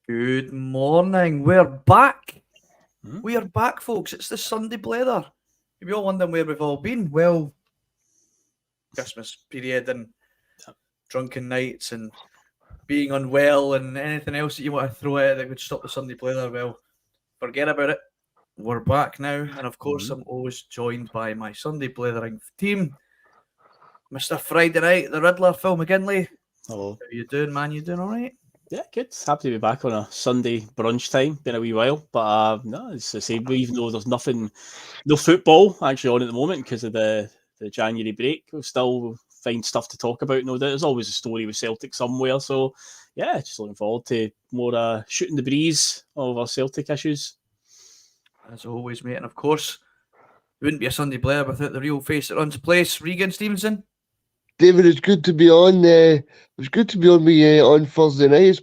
Good morning. We're back. Hmm? We are back, folks. It's the Sunday Blether. You'll be all wondering where we've all been. Well, Christmas period and drunken nights and being unwell and anything else that you want to throw at it that would stop the Sunday Blether. Well, forget about it. We're back now. And of course, I'm always joined by my Sunday Blethering team. Mr. Friday Night, the Riddler, Phil McGinley. Hello. How you doing, man? You doing all right? Yeah, good. Happy to be back on a Sunday brunch time. Been a wee while, but no, it's the same. Even though there's no football actually on at the moment because of the January break, we'll still find stuff to talk about. No doubt, there's always a story with Celtic somewhere. So yeah, just looking forward to more shooting the breeze of our Celtic issues. As always, mate. And of course, it wouldn't be a Sunday Blair without the real face that runs the place, Regan Stevenson. David, it's good to be on. It's good to be on me on Thursday night.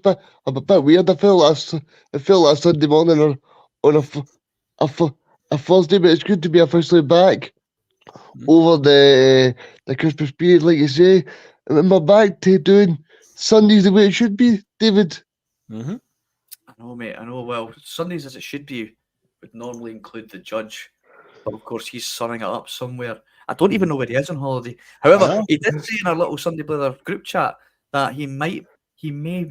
I'm a bit weird. I feel like a Sunday morning or on a Thursday, but it's good to be officially back over the Christmas period, like you say. And we're back to doing Sundays the way it should be, David. Mm-hmm. I know, mate. I know. Well, Sundays as it should be would normally include the judge, but of course he's sunning it up somewhere. I don't even know where he is on holiday. However, he did say in our little Sunday Blether group chat that he may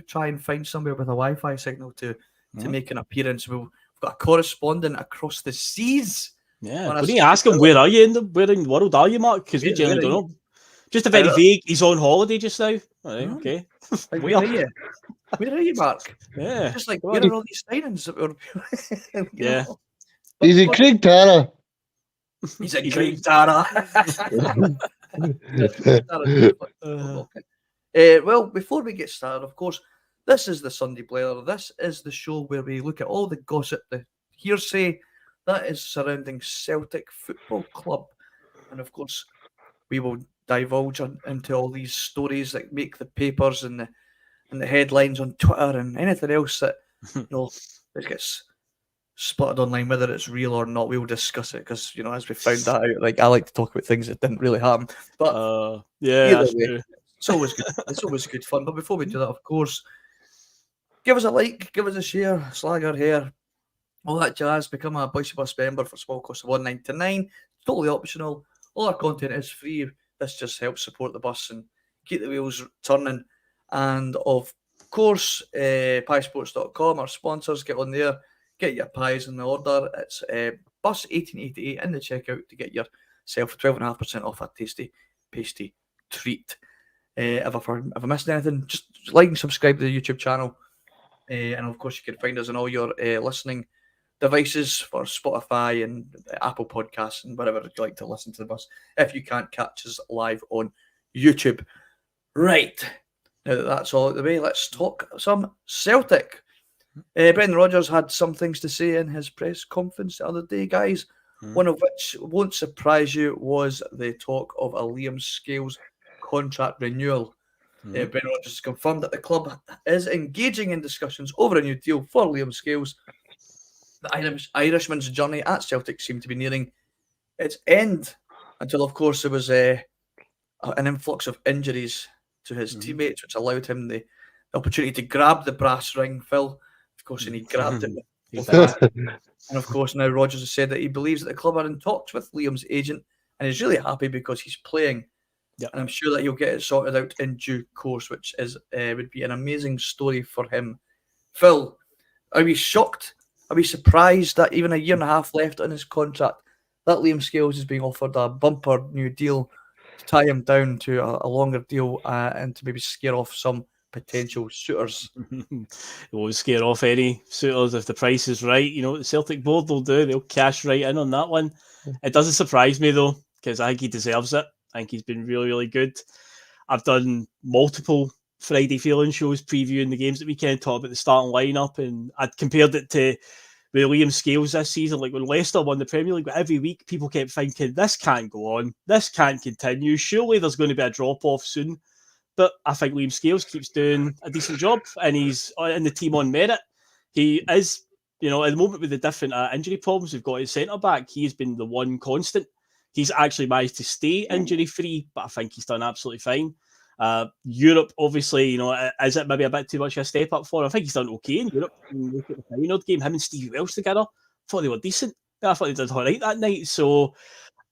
try and find somewhere with a Wi-Fi signal to make an appearance. We've got a correspondent across the seas. Yeah, we need to ask him where in the world are you, Mark? Because we generally don't know. Just a very vague. He's on holiday just now. All right, okay. Where are you? Where are you, Mark? Yeah, just like where are all these signings that were? Yeah. He's in Craig Tara. He's a Craig Tara. Well, before we get started, of course, this is the Sunday Blether. This is the show where we look at all the gossip, the hearsay that is surrounding Celtic Football Club. And of course, we will divulge into all these stories that make the papers and the headlines on Twitter and anything else that that gets spotted online, whether it's real or not. We'll discuss it because as we found that out, like I like to talk about things that didn't really happen. But yeah, that's true. It's always good. It's always good fun. But before we do that, of course, give us a like, give us a share, slag our hair, all that jazz. Become a Boise Bus member for a small cost of $1.99. Totally optional. All our content is free. This just helps support the bus and keep the wheels turning. And of course, piesports.com, our sponsors, get on there, get your pies in the order. It's bus 1888 in the checkout to get yourself 12.5% off a tasty, pasty treat. If I missed anything, just like and subscribe to the YouTube channel. And of course, you can find us on all your listening devices for Spotify and Apple Podcasts and wherever you like to listen to the bus if you can't catch us live on YouTube. Right. Now that that's all out of the way, let's talk some Celtic. Brendan Rodgers had some things to say in his press conference the other day, guys. One of which won't surprise you was the talk of a Liam Scales contract renewal. Brendan Rodgers has confirmed that the club is engaging in discussions over a new deal for Liam Scales. The Irishman's journey at Celtic seemed to be nearing its end until, of course, there was an influx of injuries to his teammates, which allowed him the opportunity to grab the brass ring, Phil. Of course, and he grabbed it. And of course, now Rodgers has said that he believes that the club are in talks with Liam's agent and he's really happy because he's playing. Yep. And I'm sure that he'll get it sorted out in due course, which is would be an amazing story for him. Phil, are we shocked? Are we surprised that even a year and a half left on his contract, that Liam Scales is being offered a bumper new deal to tie him down to a longer deal and to maybe scare off some potential suitors? It won't scare off any suitors if the price is right. You know what the Celtic board will do? They'll cash right in on that one. It doesn't surprise me though, because I think he deserves it. I think he's been really, really good. I've done multiple Friday feeling shows previewing the games that we can talk about the starting lineup, and I'd compared it to with Liam Scales this season. Like when Leicester won the Premier League, every week people kept thinking, this can't go on, this can't continue, surely there's going to be a drop-off soon. But I think Liam Scales keeps doing a decent job, and he's in the team on merit. He is, at the moment with the different injury problems we've got at centre-back, he's been the one constant. He's actually managed to stay injury-free, but I think he's done absolutely fine. Europe, obviously, you know, is it maybe a bit too much of a step up for him? I think he's done okay in Europe. Look at the final game, him and Stevie Welsh together. I thought they were decent. I thought they did all right that night. So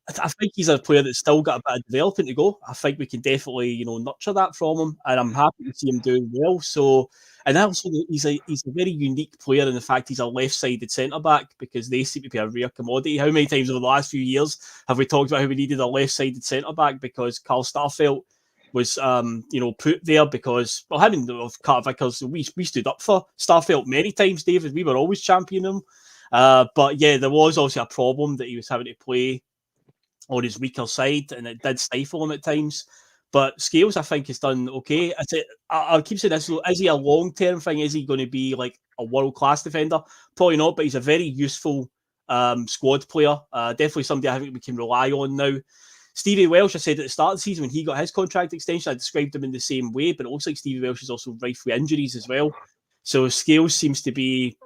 I think he's a player that's still got a bit of developing to go. I think we can definitely, you know, nurture that from him, and I'm happy to see him doing well. So, and also he's a very unique player in the fact he's a left-sided centre back, because they seem to be a rare commodity. How many times over the last few years have we talked about how we needed a left-sided centre back because Carl Starfelt was, you know, put there because, well, him and Carter Vickers, we stood up for Starfelt many times, David. We were always championing him. But yeah, there was also a problem that he was having to play on his weaker side, and it did stifle him at times. But Scales, I think, has done okay. I'll keep saying this: is he a long-term thing? Is he going to be like a world-class defender? Probably not, but he's a very useful squad player. Definitely somebody I think we can rely on now. Stevie Welsh, I said at the start of the season when he got his contract extension, I described him in the same way, but it looks like Stevie Welsh is also rife with injuries as well. So Scales seems to be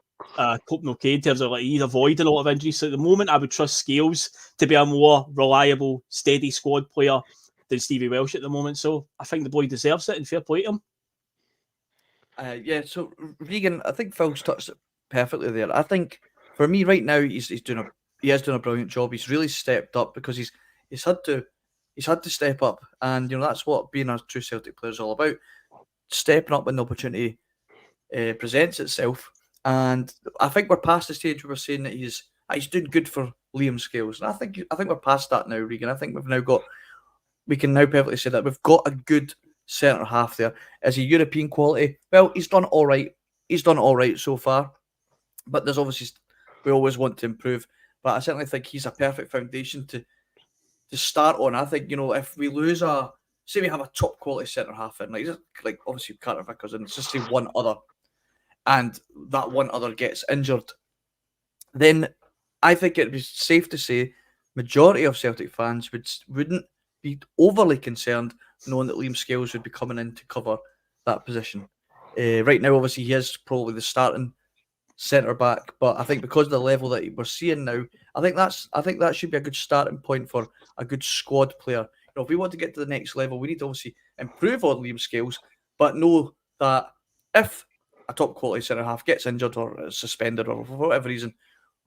coping okay in terms of like he's avoiding a lot of injuries. So at the moment, I would trust Scales to be a more reliable, steady squad player than Stevie Welsh at the moment. So I think the boy deserves it, and fair play to him. Yeah, so Regan, I think Phil's touched it perfectly there. I think for me right now, he is doing a brilliant job. He's really stepped up because he's had to step up, and you know that's what being a true Celtic player is all about: stepping up when the opportunity presents itself. And I think we're past the stage where we're saying that he's doing good for Liam Scales, and I think we're past that now, Regan. I think we can now perfectly say that we've got a good centre half there. Is he European quality? Well, he's done all right. He's done all right so far, but there's obviously we always want to improve. But I certainly think he's a perfect foundation to start on. I think, you know, if we lose say we have a top quality centre half in, like obviously Carter Vickers, and let's just say one other, and that one other gets injured, then I think it'd be safe to say majority of Celtic fans wouldn't be overly concerned knowing that Liam Scales would be coming in to cover that position. Right now, obviously, he is probably the starting centre back, but I think because of the level that we're seeing now, I think that should be a good starting point for a good squad player. You know, if we want to get to the next level, we need to obviously improve on Liam Scales, but know that if a top quality centre half gets injured or is suspended or for whatever reason,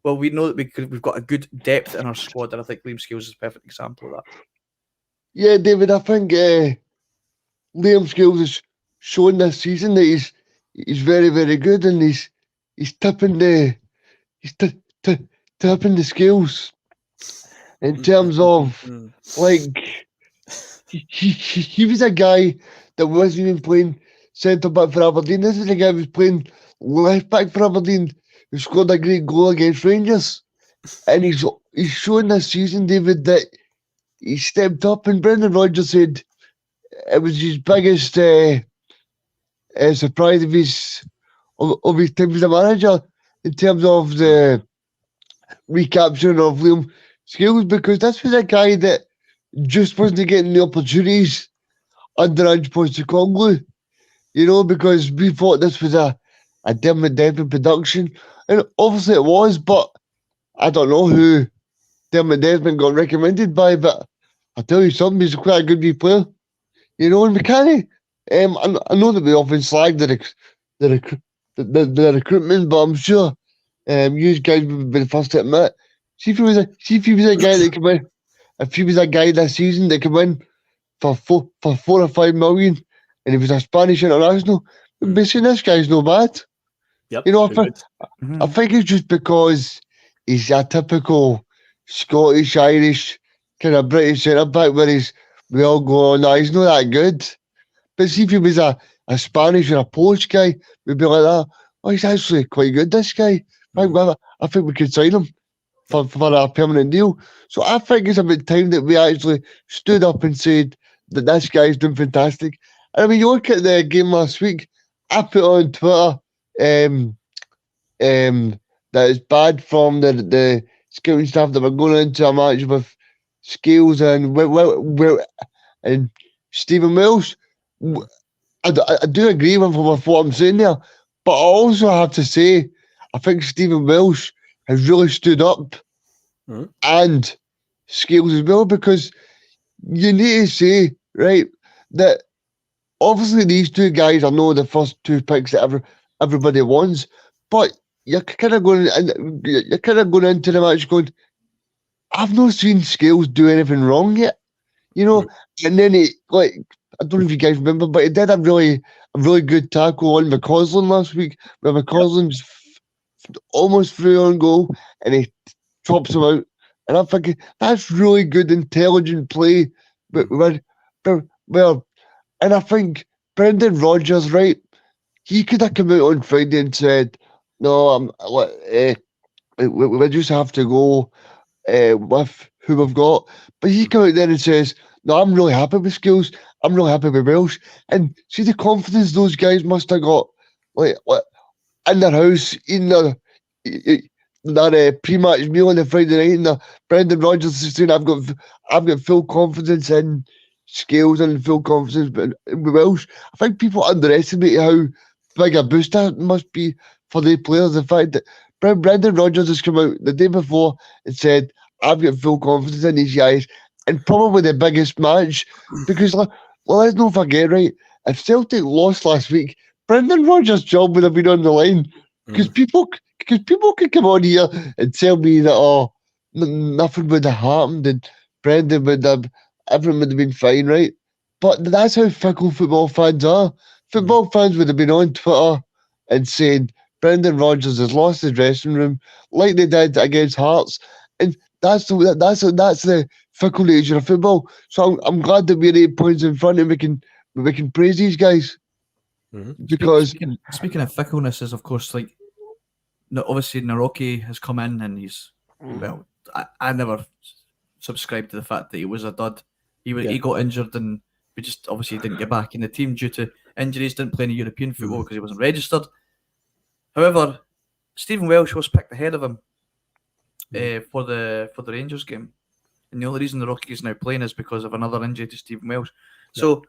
well, we know that we've got a good depth in our squad, and I think Liam Scales is a perfect example of that. Yeah, David, I think Liam Scales has shown this season that he's very, very good, and he's tipping the scales in terms of like he was a guy that wasn't even playing centre back for Aberdeen. This is a guy who was playing left back for Aberdeen who scored a great goal against Rangers, and he's shown this season, David, that he stepped up, and Brendan Rodgers said it was his biggest surprise of his time as a manager in terms of the recapturing of Liam Scales, because this was a guy that just wasn't getting the opportunities under Ange Postecoglou, you know, because we thought this was a Dermot Desmond production, and obviously it was, but I don't know who Dermot Desmond got recommended by, but I tell you something, he's quite a good wee player, you know. And McKenna, I know that we often slag the recruitment, but I'm sure you guys would be the first to admit. See if he was a guy that came in, if he was a guy this season that came in for 4 or 5 million, and he was a Spanish international, we'd be saying this guy's no bad. Yep, you know, I think it's just because he's a typical Scottish, Irish, kind of British centre back, where we all go, oh, no, he's not that good. But see if he was a Spanish or a Polish guy, we'd be like that. Oh, he's actually quite good, this guy. I think we could sign him for a permanent deal. So I think it's about time that we actually stood up and said that this guy's doing fantastic. And I mean, you look at the game last week, I put on Twitter that it's bad from the scouting staff that were going into a match with Scales and Stephen Welsh. I do agree with what I'm saying there, but I also have to say I think Stephen Welsh has really stood up, and Scales as well, because you need to say, right, that obviously these two guys are no the first two picks that everybody wants, but you're kind of going into the match going, I've not seen Scales do anything wrong yet, you know. And then he I don't know if you guys remember, but he did a really good tackle on McCausland last week, where McCausland's almost through on goal, and he chops him out. And I'm thinking that's really good, intelligent play. But well, and I think Brendan Rodgers, right? He could have come out on Friday and said, "No, we just have to go with who we've got." But he come out there and says, "No, I'm really happy with Skills. I'm really happy with Welsh." And see the confidence those guys must have got, like in their house, in their pre-match meal on the Friday night. And Brendan Rodgers is saying, "I've got full confidence in Scales and full confidence in Welsh." I think people underestimate how big a boost that must be for the players. The fact that Brendan Rodgers has come out the day before and said, "I've got full confidence in these guys," and probably the biggest match, because let's not forget, right? If Celtic lost last week, Brendan Rodgers' job would have been on the line, because people could come on here and tell me that nothing would have happened and Brendan everything would have been fine, right? But that's how fickle football fans are. Football fans would have been on Twitter and saying Brendan Rodgers has lost his dressing room, like they did against Hearts, and that's the fickle nature of football. So I'm glad that we're 8 points in front and we can praise these guys. Because speaking of fickleness, is of course obviously Naroki has come in and he's well. I never subscribed to the fact that he was a dud. He got injured and we just obviously didn't get back in the team due to injuries. Didn't play any European football because he wasn't registered. However, Stephen Welsh was picked ahead of him for the Rangers game, and the only reason the Rocky is now playing is because of another injury to Stephen Welsh. So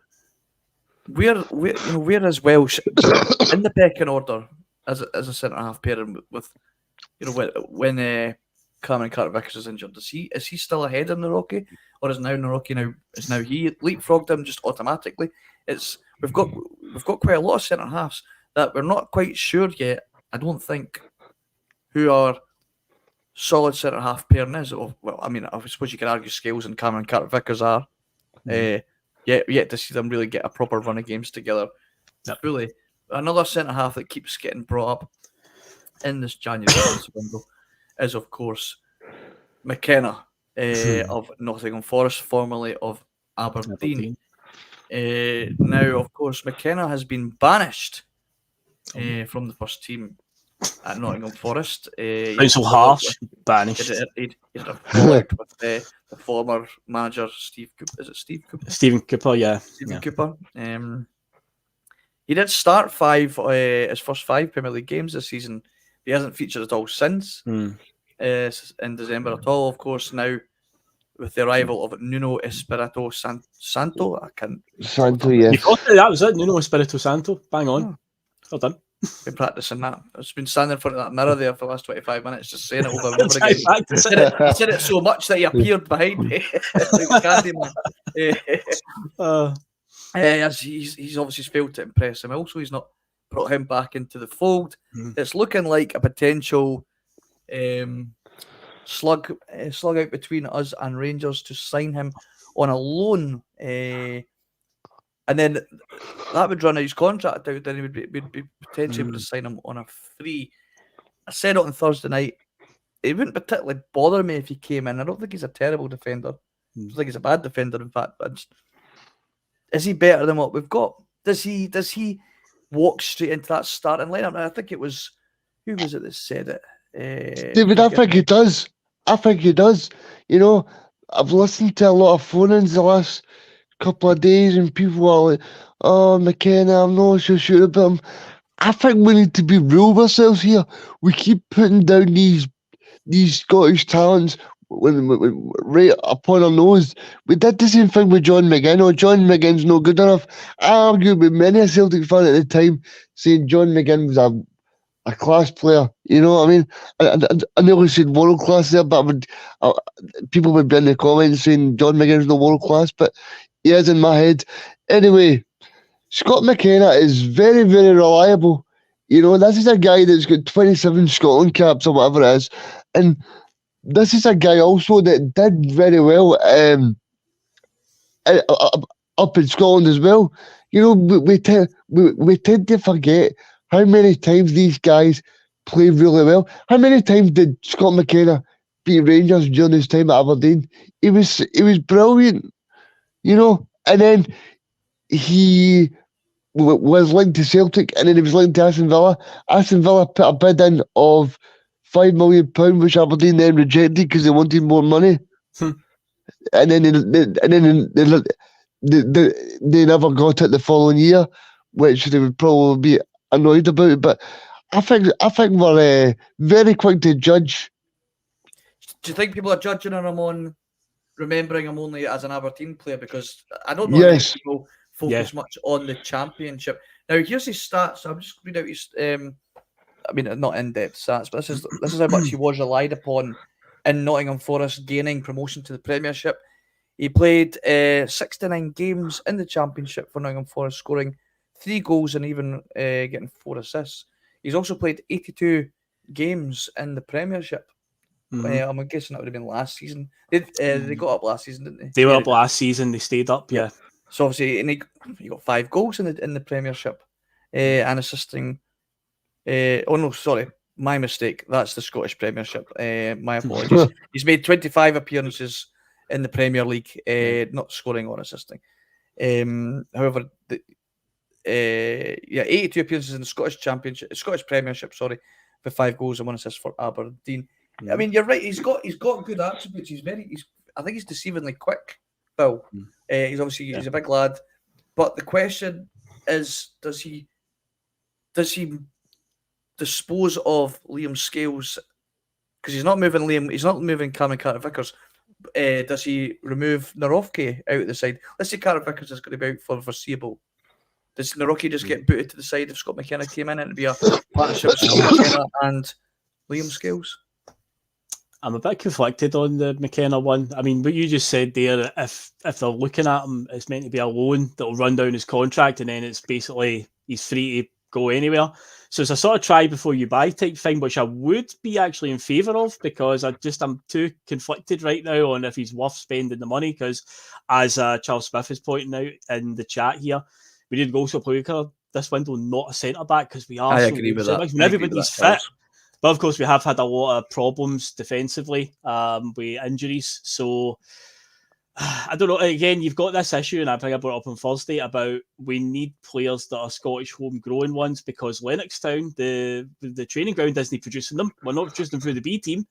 where is Welsh in the pecking order as a centre half pairing with when Cameron Carter-Vickers is injured? Is he still ahead of Naroki, or is Naroki he leapfrogged him just automatically? We've got quite a lot of centre halves that we're not quite sure yet. I don't think who our solid centre half pairing is. Well, I mean, I suppose you could argue Scales and Cameron Carter-Vickers are. Yet to see them really get a proper run of games together. Really, another centre half that keeps getting brought up in this January transfer window is, of course, McKenna of Nottingham Forest, formerly of Aberdeen. Now, of course, McKenna has been banished from the first team at Nottingham Forest. It's so harsh, banished. He had a fallout with the former manager, Steve Cooper. Is it Steve Cooper? Stephen Cooper, yeah. Stephen Cooper. He did start his first 5 Premier League games this season. He hasn't featured at all since in December at all. Of course, now with the arrival of Nuno Espirito Santo, You got it, that was it. Nuno Espirito Santo, bang on. Well done. Been practicing that. I've just been standing in front of that mirror there for the last 25 minutes, just saying it over and over again. He said it so much that he appeared behind me. He's obviously failed to impress him. Also, he's not brought him back into the fold. It's looking like a potential slug out between us and Rangers to sign him on a loan. And then that would run out his contract out. Then we'd be potentially able to sign him on a free. I said it on Thursday night. It wouldn't particularly bother me if he came in. I don't think he's a terrible defender. I don't think he's a bad defender, in fact. But is he better than what we've got? Does he walk straight into that starting lineup? I think it was, who was it that said it? David, I think he does. You know, I've listened to a lot of phone-ins the last couple of days and people are like, "Oh, McKenna, I'm not so sure about him." I think we need to be real with ourselves here. We keep putting down these Scottish talents when right upon our nose. We did the same thing with John McGinn. Oh, John McGinn's not good enough. I argued with many a Celtic fan at the time saying John McGinn was a class player. You know what I mean? I nearly said world class there, but people would be in the comments saying John McGinn's not world class, but he is in my head. Anyway, Scott McKenna is very, very reliable. You know, this is a guy that's got 27 Scotland caps or whatever it is. And this is a guy also that did very well up in Scotland as well. You know, we tend to forget how many times these guys play really well. How many times did Scott McKenna beat Rangers during his time at Aberdeen? He was brilliant, you know. And then he was linked to Celtic, and then he was linked to Aston Villa. Aston Villa put a bid in of £5 million, which Aberdeen then rejected because they wanted more money. And then they never got it the following year, which they would probably be annoyed about. But I think we're very quick to judge. Do you think people are judging him on remembering him only as an Aberdeen player? Because I don't know Yes. if people focus much on the Championship. Now, here's his stats. I'm just reading out his, I mean, not in-depth stats, but this is how much he was relied upon in Nottingham Forest gaining promotion to the Premiership. He played 69 games in the Championship for Nottingham Forest, scoring 3 goals and even getting 4 assists. He's also played 82 games in the Premiership. I'm guessing that would have been last season. They got up last season, didn't they? They were up last season. They stayed up, yeah. So obviously, and he got 5 goals in the Premiership, and assisting. Oh no, sorry, my mistake. That's the Scottish Premiership. My apologies. He's made 25 appearances in the Premier League, not scoring or assisting. However, 82 appearances in the Scottish Premiership. Sorry, with 5 goals and 1 assist for Aberdeen. I mean, you're right. He's got good attributes. I think he's deceivingly quick, Phil. He's a big lad. But the question is, does he dispose of Liam Scales? Because he's not moving Cameron Carter-Vickers. Does he remove Narovki out of the side? Let's say Carter-Vickers is going to be out for foreseeable. Does Narovki just get booted to the side if Scott McKenna came in? It'd be a partnership with Scott McKenna and Liam Scales. I'm a bit conflicted on the McKenna one. I mean, what you just said there, if they're looking at him, it's meant to be a loan that'll run down his contract, and then it's basically he's free to go anywhere. So it's a sort of try before you buy type thing, which I would be actually in favour of, because I'm too conflicted right now on if he's worth spending the money. Because as Charles Smith is pointing out in the chat here, we did also play this window not a centre back because we are. I agree with that. When everybody's fit. But of course, we have had a lot of problems defensively with injuries. So I don't know. Again, you've got this issue, and I think I brought it up on Thursday about we need players that are Scottish homegrown ones, because Lennoxtown, the training ground, isn't producing them. We're not producing them through the B team.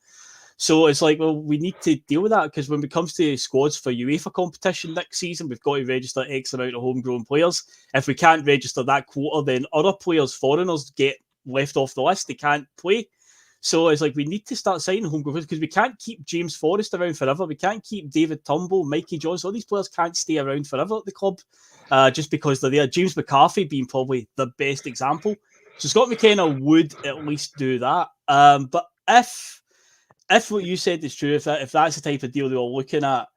So it's like, well, we need to deal with that, because when it comes to squads for UEFA competition next season, we've got to register X amount of homegrown players. If we can't register that quota, then other players, foreigners, get left off the list. They can't play. So it's like we need to start signing homegrown players, because we can't keep James Forrest around forever. We can't keep David Turnbull, Mikey Johnson. All these players can't stay around forever at the club just because they're there. James McCarthy being probably the best example. So Scott McKenna would at least do that. But if what you said is true, if that's the type of deal they were looking at,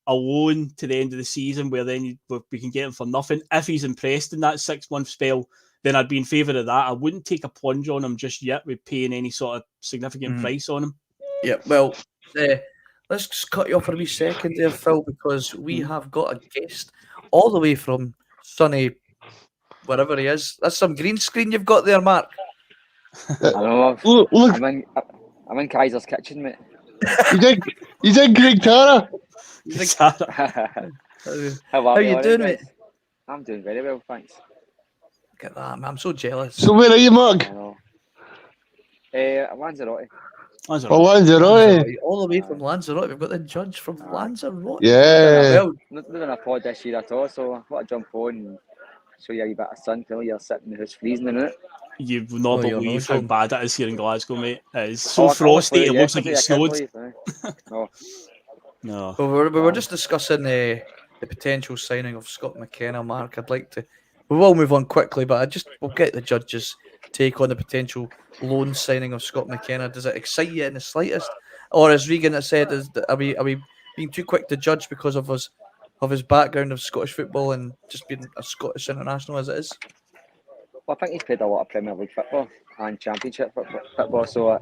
a loan to the end of the season where then we can get him for nothing, if he's impressed in that 6-month spell, then I'd be in favour of that. I wouldn't take a plunge on him just yet with paying any sort of significant price on him. Yeah, well, let's just cut you off for a wee second there, Phil, because we have got a guest all the way from sunny wherever he is. That's some green screen you've got there, Mark. I know. Look. I'm in Kaiser's kitchen, mate. He's in Greg Tara. How are you doing, mate? I'm doing very well, thanks. Look at that, man. I'm so jealous. So where are you, Mark? I know. Lanzarote. Lanzarote. All the way from Lanzarote. We've got the judge from Lanzarote. Yeah. Well, Not doing a pod this year at all, so I thought I'd jump on and show you a wee bit of sun. Till you're sitting in the house freezing in it. You will not believe how bad it is here in Glasgow, mate. It is so I frosty, it looks like it snowed. No. Well, we were just discussing the potential signing of Scott McKenna, Mark. I'd like to. We will move on quickly, but we'll get the judges' take on the potential loan signing of Scott McKenna. Does it excite you in the slightest, or as Regan has said, are we being too quick to judge because of us of his background of Scottish football and just being a Scottish international as it is? Well, I think he's played a lot of Premier League football and Championship football, so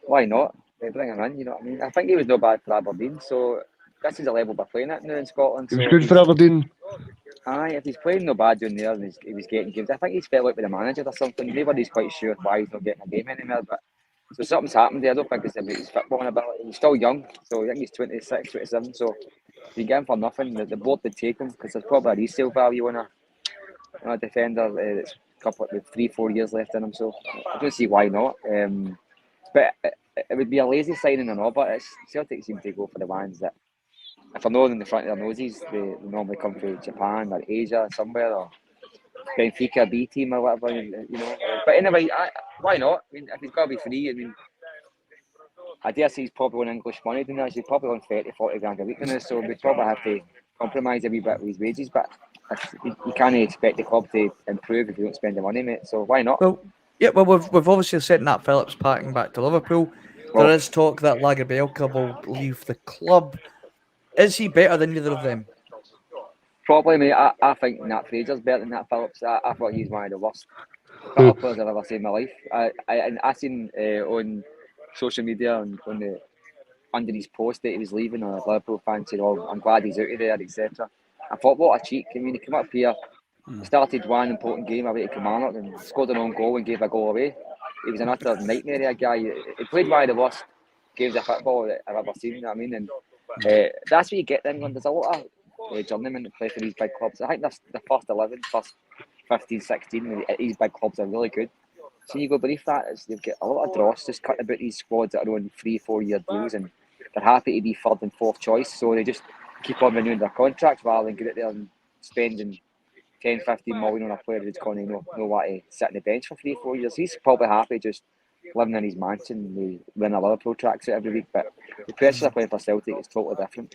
why not? They bring him in, you know what I mean? I think he was no bad for Aberdeen, so this is a level we're playing at now in Scotland. He was So good for Aberdeen. aye, if he's playing no bad down there and he was getting games, I think he's fell out with the manager or something. Nobody's quite sure why he's not getting a game anymore, but so something's happened there. I don't think it's about his footballing ability. He's still young, so I think he's 26, 27, so if you get him for nothing, the board would take him because there's probably a resale value on a defender that's couple with 3-4 years left in him, so I don't see why not. But it would be a lazy signing and all, but Celtic seem to go for the ones that if they're not in the front of their noses, they normally come from Japan or Asia somewhere, or Benfica B team or whatever, you know. But anyway, why not? I mean, if he's got to be free, I mean, I dare say he's probably on English money doing this. He's probably on 30-40 grand a week in this, so we probably have to compromise a wee bit with his wages, but you can't expect the club to improve if you don't spend the money, mate. So why not? Well, yeah, well, we've obviously sent Nat Phillips packing back to Liverpool. There is talk that Lagerbielke will leave the club. Is he better than either of them? Probably, mate. I think Nat Fraser's better than Nat Phillips. I thought he's one of the worst players I've ever seen in my life. I seen on social media under his post that he was leaving, a Liverpool fan said, "Oh, I'm glad he's out of there," etc. I thought, what a cheek! I mean, he came up here, started one important game away to Kilmarnock and scored an own goal and gave a goal away. He was an utter nightmare of a guy. He played one of the worst games of football that I've ever seen. You know what I mean? And that's what you get in England. There's a lot of journeymen that play for these big clubs. I think the first 11, first 15, 16, these big clubs are really good. So you go beneath that, you've got a lot of dross just cutting about these squads that are on 3-4 year deals and they're happy to be third and fourth choice. So they just keep on renewing their contracts rather than get out there and spending 10, 15 million on a player who's going to know what to sit on the bench for 3-4 years. He's probably happy just living in his mansion. We win a Liverpool tracksuit every week, but the pressures of playing for Celtic is totally different.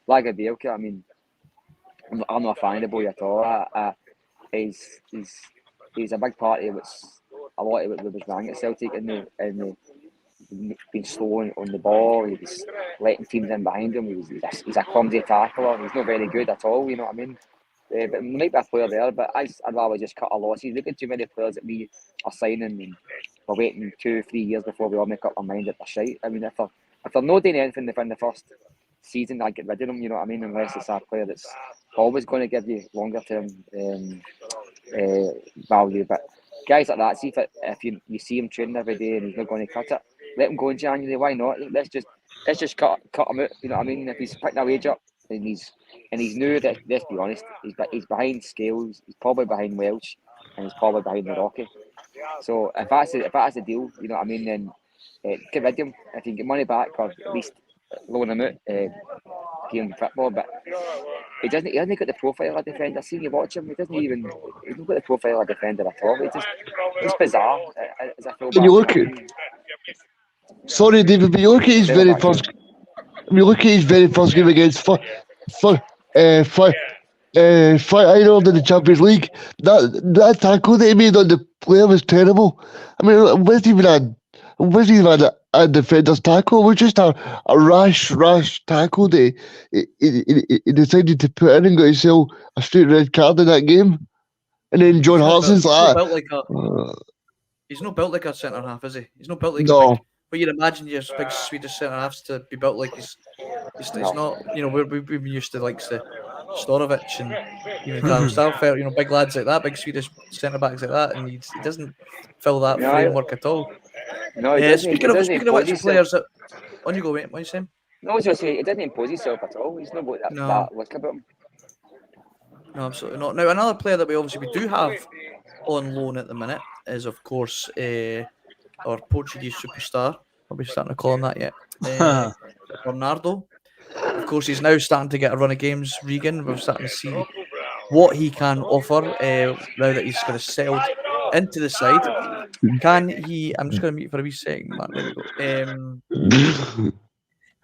Lagerbielke, I mean, I'm not a fan of the boy at all. He's a big part of what's a lot of what was wrong at Celtic in the being slow on the ball. He was letting teams in behind him. He's a clumsy tackler. He's not very good at all. You know what I mean? But there might be a player there, but I'd rather just cut our losses. Look at too many players that we are signing and we're waiting 2-3 years before we all make up our mind that they're shite. I mean, if they're not doing anything within the first season, I'd get rid of them, you know what I mean? Unless it's a player that's always going to give you longer term value. But guys like that, see if you see him training every day and he's not going to cut it, let him go in January. Why not? Let's just cut him out. You know what I mean? If he's picking a wage up and he's new, that let's be honest, he's behind Scales, he's probably behind Welsh, and he's probably behind Morocco. So if that's the deal, you know what I mean, then get rid of him. If you can get money back, or at least loan him out, give him football. But he hasn't got the profile of a defender. See, you watch him, he's not got the profile of a defender at all. It's bizarre. As a fullback. Can you look at? Sorry, David, but you look at his very first. I mean, look at his very first game against Feyenoord in the Champions League. That tackle that he made on the player was terrible. I mean, it wasn't even a defender's tackle. It was just a rash tackle that he decided to put in and got himself a straight red card in that game. And then John Hartson's like he's not built like a centre half, is he? He's not built like no. But you'd imagine your big Swedish centre halves to be built like he's not. You know, we've been used to like the Storovic and even Carl Starfelt, you know, big lads like that, big Swedish centre backs like that, and he doesn't fill that framework at all. No, he doesn't. Speaking of which players, on you go, mate. What are you saying? No, I was just saying he didn't impose himself at all. He's not got that look about him. No, absolutely not. Now, another player that we do have on loan at the minute is, of course, our Portuguese superstar. I'll be starting to call him that yet. Bernardo. Of course, he's now starting to get a run of games. Regan, we're starting to see what he can offer now that he's kind of settled into the side. Can he? I'm just going to mute for a wee second, man. There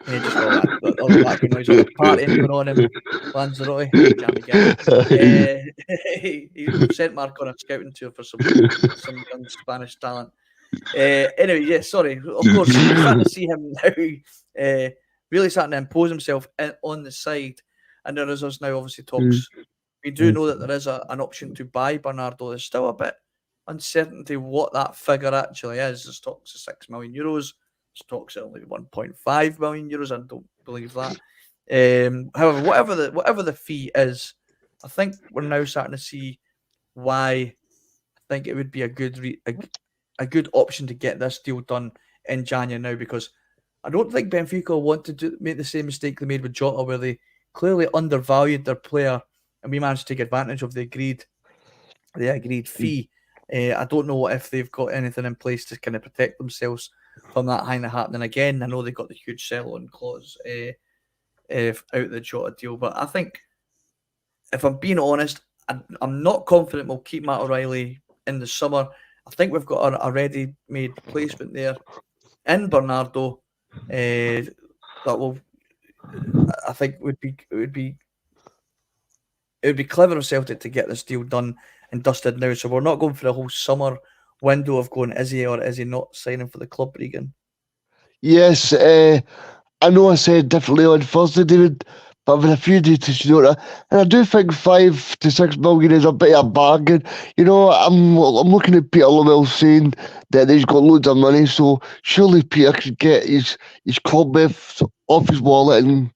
we go. Just all the background noise of the party going on in Lanzarote. He sent Marc on a scouting tour for some young Spanish talent. Anyway, yeah, sorry. Of course, we're starting to see him now really starting to impose himself on the side. and there is now obviously talks. We do know that there is an option to buy Bernardo. There's still a bit uncertainty what that figure actually is. There's talks of €6 million. There's talks of only €1.5 million. I don't believe that. However, whatever the fee is, I think we're now starting to see why I think it would be a good option to get this deal done in January now, because I don't think Benfica want to make the same mistake they made with Jota, where they clearly undervalued their player and we managed to take advantage of the agreed fee. I don't know if they've got anything in place to kind of protect themselves from that kind of happening again. I know they've got the huge sell-on clause out the Jota deal, but I think, if I'm being honest, I'm not confident we'll keep Matt O'Reilly in the summer. I think we've got a ready-made placement there in Bernardo that will, I think, it would be clever of Celtic to get this deal done and dusted now. So we're not going for the whole summer window of going, is he or is he not signing for the club, Regan? Yes, I know I said differently on Thursday, David, but I've had a few days to Jota, and I do think 5 to 6 million is a bit of a bargain. You know, I'm looking at Peter Lowell saying that he's got loads of money, so surely Peter could get his club off his wallet and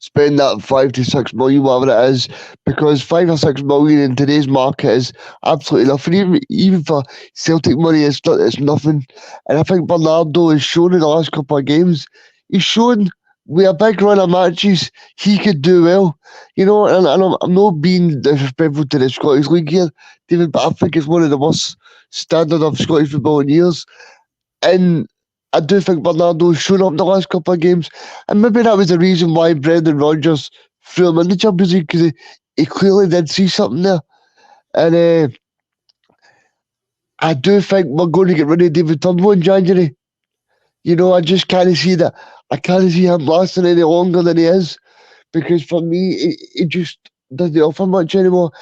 spend that 5 to 6 million, whatever it is, because 5 or 6 million in today's market is absolutely nothing. Even for Celtic money, it's nothing. And I think Bernardo has shown in the last couple of games, he's shown with a big run of matches, he could do well. You know, and I'm not being disrespectful to the Scottish League here, David, but I think it's one of the worst standard of Scottish football in years. And I do think Bernardo's shown up the last couple of games, and maybe that was the reason why Brendan Rodgers threw him in the Champions League, because he clearly did see something there. And I do think we're going to get rid of David Turnbull in January. You know, I just can't see that. I can't see him lasting any longer than he is, because for me, he just doesn't offer much anymore.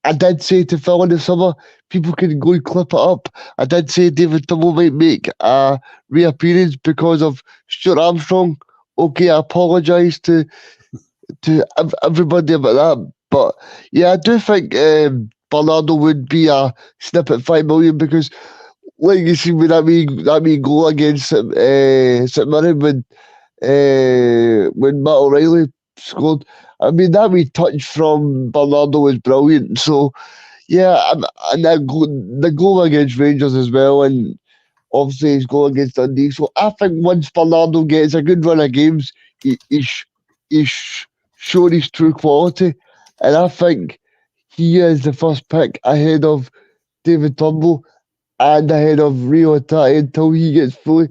I did say to Phil in the summer, people can go and clip it up. I did say David Turnbull might make a reappearance because of Stuart Armstrong. Okay, I apologise to everybody about that. But yeah, I do think Bernardo would be a snip at 5 million, because like you see with that wee goal against St Mirren when Matt O'Reilly scored. I mean, that wee touch from Bernardo was brilliant. So, yeah, and the goal against Rangers as well, and obviously his goal against Dundee. So, I think once Bernardo gets a good run of games, he's shown his true quality. And I think he is the first pick ahead of David Turnbull and ahead of Rio Hatate until he gets fully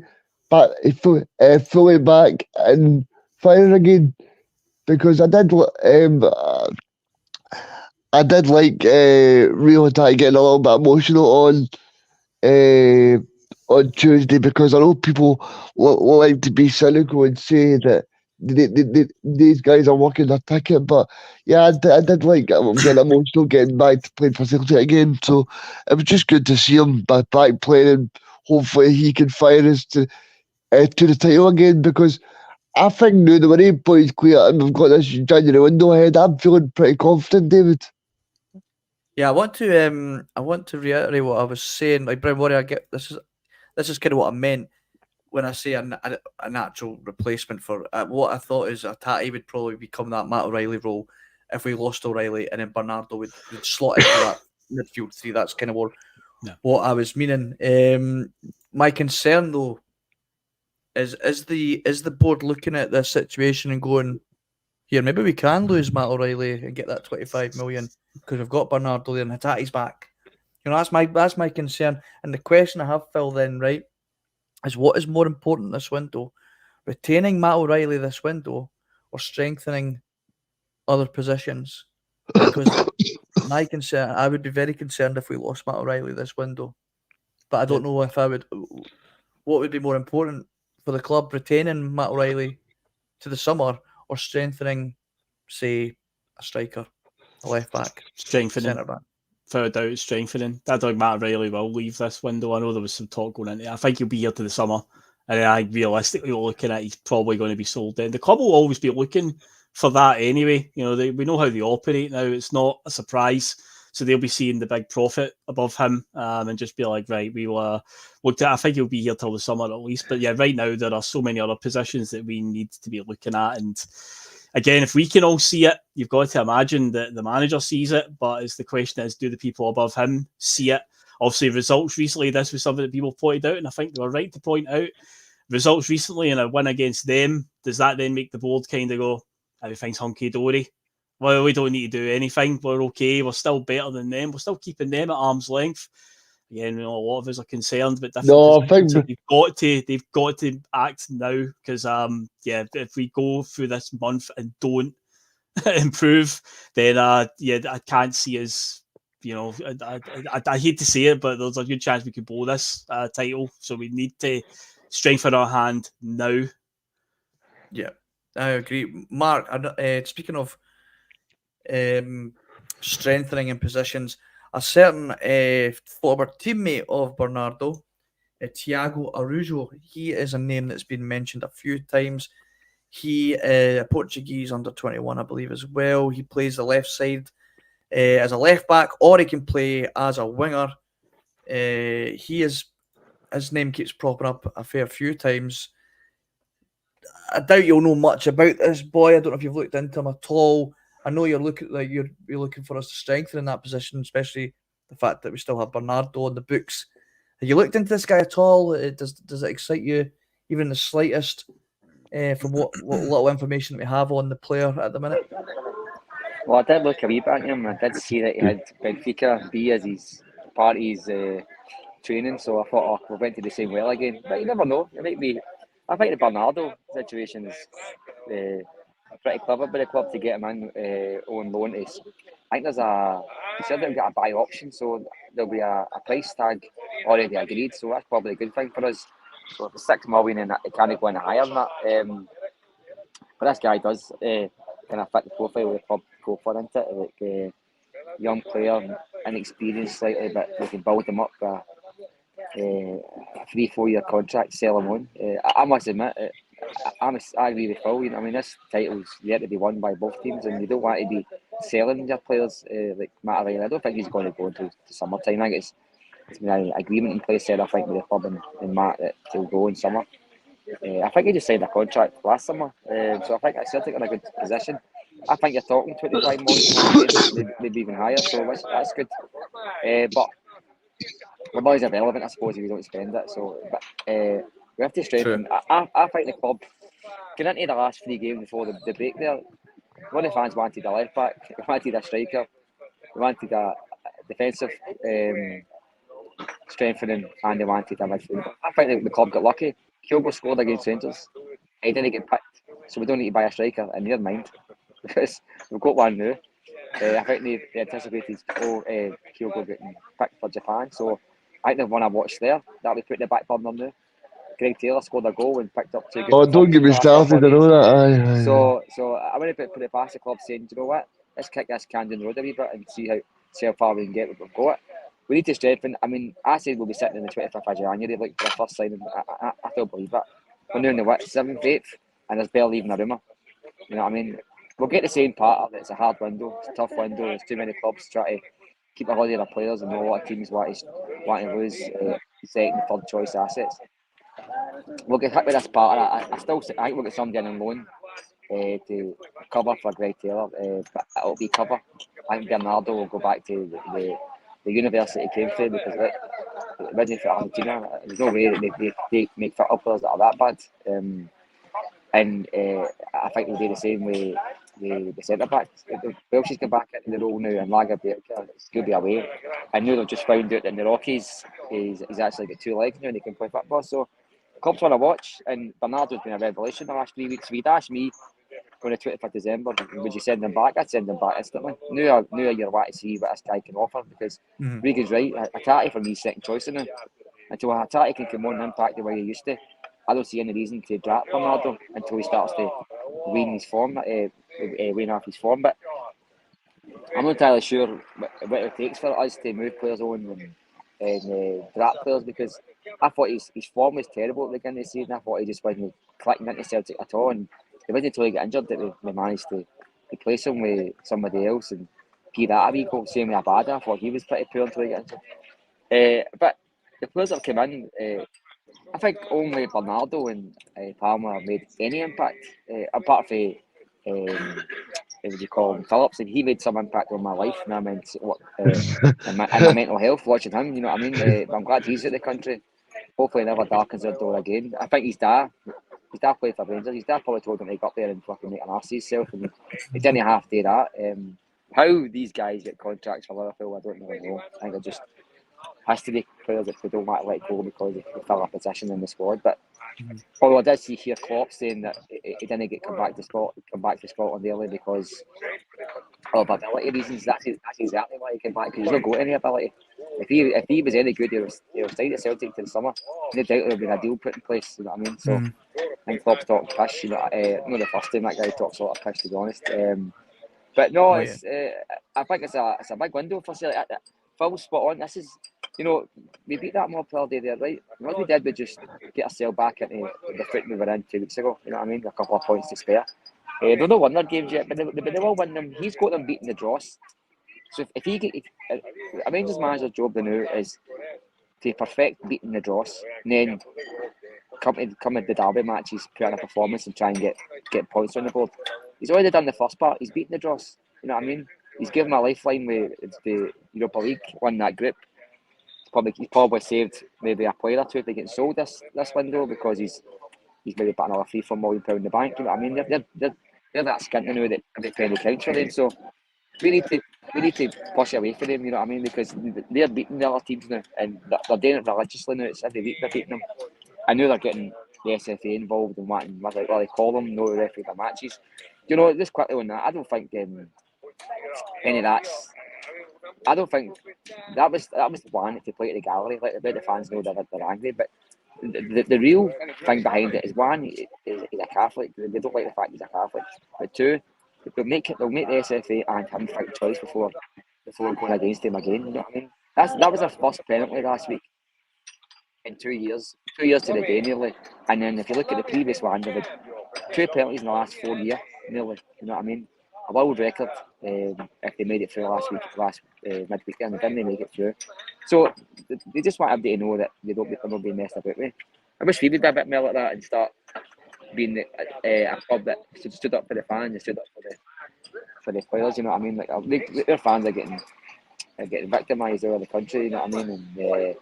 back and firing again. Because I did like Rio Hatate getting a little bit emotional on Tuesday, because I know people like to be cynical and say that these guys are working their ticket, but yeah, I did like I'm getting emotional getting back to playing for Celtic again. So it was just good to see him back playing, and hopefully he can fire us to the title again, because I think now the money points clear and we've got this January window ahead, I'm feeling pretty confident, David. Yeah, I want to reiterate what I was saying. Like, Brown Warrior, this is kind of what I meant when I say a natural replacement for what I thought is Hatate would probably become that Matt O'Reilly role if we lost O'Reilly, and then Bernardo would slot into that midfield three. That's kind of what I was meaning. My concern though is the board looking at this situation and going, here, maybe we can lose Matt O'Reilly and get that 25 million because we've got Bernardo there and Hatate's back. You know, that's my concern. And the question I have, Phil, then, right, is what is more important this window? Retaining Matt O'Reilly this window or strengthening other positions? Because my concern, I would be very concerned if we lost Matt O'Reilly this window. But I don't know if I would. What would be more important for the club, retaining Matt O'Reilly to the summer or strengthening, say, a striker, a left back, strengthening, centre back? Without a doubt, strengthening. I think Matt O'Reilly will leave this window. I know there was some talk going into it. I think he'll be here to the summer. And I realistically looking at he's probably going to be sold then. The club will always be looking for that anyway. You know, we know how they operate now. It's not a surprise. So they'll be seeing the big profit above him and just be like, right, we will look at. I think he'll be here till the summer at least. But yeah, right now there are so many other positions that we need to be looking at. And again, if we can all see it, you've got to imagine that the manager sees it. But it's the question is, do the people above him see it? Obviously, results recently, this was something that people pointed out, and I think they were right to point out. Results recently and a win against them, does that then make the board kind of go, everything's hunky-dory? Well, we don't need to do anything. We're okay. We're still better than them. We're still keeping them at arm's length. Again, a lot of us are concerned, but they've got to act now because, if we go through this month and don't improve, then I can't see us. You know, I hate to say it, but there's a good chance we could blow this title. So we need to strengthen our hand now. Yeah, I agree. Mark, speaking of strengthening in positions, a certain former teammate of Bernardo, Tiago Arujo, he is a name that's been mentioned a few times. He a Portuguese under-21, I believe, as well. He plays the left side as a left back, or he can play as a winger. His name keeps propping up a fair few times. I doubt you'll know much about this boy. I don't know if you've looked into him at all. I know you're looking for us to strengthen in that position, especially the fact that we still have Bernardo in the books. Have you looked into this guy at all? Does it excite you even the slightest from what little information that we have on the player at the minute? Well, I did look a wee bit at him. I did see that he had Benfica B as his part of his training, so I thought, we went to the same well again. But you never know. It might be. I think the Bernardo situation is pretty clever by the club to get him in on loan. I think he said they've got a buy option, so there'll be a price tag already agreed. So that's probably a good thing for us. So if it's 6 million and it can't go any higher than that. But this guy does kind of fit the profile of the club go for, isn't it? Like young player, inexperienced slightly, but we can build him up a 3-4 year contract, sell him on. I must admit, I agree with Phil. You know, I mean, this title's yet to be won by both teams, and you don't want to be selling your players like Matt Ryan. I don't think he's going to go until the summertime. I think it's been an agreement in place there, I think, with the club and Matt that he'll go in summer. I think he just signed a contract last summer, so I think Celtic are in a good position. I think you're talking 25 million, maybe even higher, so that's good. But the money's irrelevant, I suppose, if you don't spend it. So, but we have to strengthen. I think the club, getting into the last 3 games before the break there, one of the fans wanted a left back, wanted a striker, wanted a defensive strengthening, and they wanted a midfield. I think the club got lucky. Kyogo scored against Rangers. He didn't get picked, so we don't need to buy a striker in their mind because we've got one now. I think they anticipated Kyogo getting picked for Japan, so I think they've won a watch there. That we put in the back burner now. Greg Taylor scored a goal and picked up 2 good. Oh, don't get me started. I know that. Aye. So I want to put it past the club saying, you know what? Let's kick this can down the road a wee bit and see how far we can get. We've got it. We need to strengthen. I mean, I said we'll be sitting in the 25th of January, like for the first signing. I still believe it. We're now in the 7th, 8th, and there's barely even a rumour. You know what I mean? We'll get the same part of it. It's a hard window. It's a tough window. There's too many clubs trying to keep a lot of their players, and a lot of teams want to lose second and third choice assets. We'll get hit with this part. I think we'll get somebody on loan to cover for Greg Taylor, but it'll be cover. I think Bernardo will go back to the university he came to, because originally for Argentina, there's no way that they make football players that are that bad. And I think they'll do the same with the centre backs. Welsh's come back into the role now, and Lagerbielke is going to be away. I know they've just found out that in the Rockies he's actually got 2 legs now and he can play football. So clubs want to watch, and Bernardo's been a revelation the last 3 weeks. If you'd asked me on the 25th of December, would you send him back? I'd send him back instantly. Now you're wanting to see what this guy can offer, because Regan's right. Hatate for me is second choice now. Until Hatate can come on and impact the way he used to, I don't see any reason to drop Bernardo until he starts to wane his form, wane off his form. But I'm not entirely sure what it takes for us to move players on and drop players, because I thought his form was terrible at the beginning of the season. I thought he just wasn't clicking into Celtic at all, and wasn't until he got injured that we managed to replace him with somebody else and give that a wee go. Same with Abada. I thought he was pretty poor until he got injured. But the players that have come in, I think only Bernardo and Palmer have made any impact, apart from what do you call him, Phillips, and he made some impact on my life, and I meant and my mental health watching him. You know what I mean? But I'm glad he's at the country. Hopefully, he never darkens the door again. I think his dad played for Rangers. His dad probably told him to go up there and fucking make an arse of himself, and he didn't have to do that. How these guys get contracts for Liverpool, I don't really know. I think it just has to be players that they don't want to let go because they fill a position in the squad. But although I did see here Klopp saying that he didn't come back to Scotland early because of ability reasons. That's exactly why he came back, because he's not got any ability. If he was any good, he'll stay at Celtic till the summer. No doubt there'll be a deal put in place. You know what I mean? So I think Klopp's talking pish. You know, not the first time that guy talks a lot of pish, to be honest. But no, I think it's a big window for Celtic. Phil's spot on. This is, you know, we beat that mob all day there, right? What we did was just get ourselves back into the foot we were in 2 weeks ago. You know what I mean? A couple of points to spare. They're not won their games yet, but they will win them. He's got them beating the Dross. So if a Rangers manager's job now is to perfect beating the Dross, and then come at the derby matches, put in a performance and try and get points on the board. He's already done the first part. He's beaten the Dross. You know what I mean? He's given a lifeline with the Europa League, won that group. He's probably saved maybe a player or two if they get sold this window, because he's maybe put another £3-4 million in the bank. You know what I mean? They're that skint now that every penny counts for them. So we need to push away from them. You know what I mean? Because they're beating the other teams now, and they're doing it religiously now. It's every week they're beating them. I know they're getting the SFA involved and wanting what they call them, no referee their matches. You know, just quickly on that, I don't think any of that's. I don't think that was the plan to play to the gallery, let the fans know that they're angry. But the real thing behind it is, one, he's a Catholic. They don't like the fact he's a Catholic. But two, they'll make the SFA and him fight twice before going against him again. You know what I mean? That was our first penalty last week in 2 years. 2 years to the day nearly. And then if you look at the previous one, they had 2 penalties in the last 4 years nearly. You know what I mean? A world record if they made it through last midweek, and they didn't make it through. So they just want everybody to know that they're not being messed about with. I wish we would be a bit more like that and start being a club that stood up for the fans and stood up for the players. You know what I mean? Like their fans are getting victimised all over the country. You know what I mean? And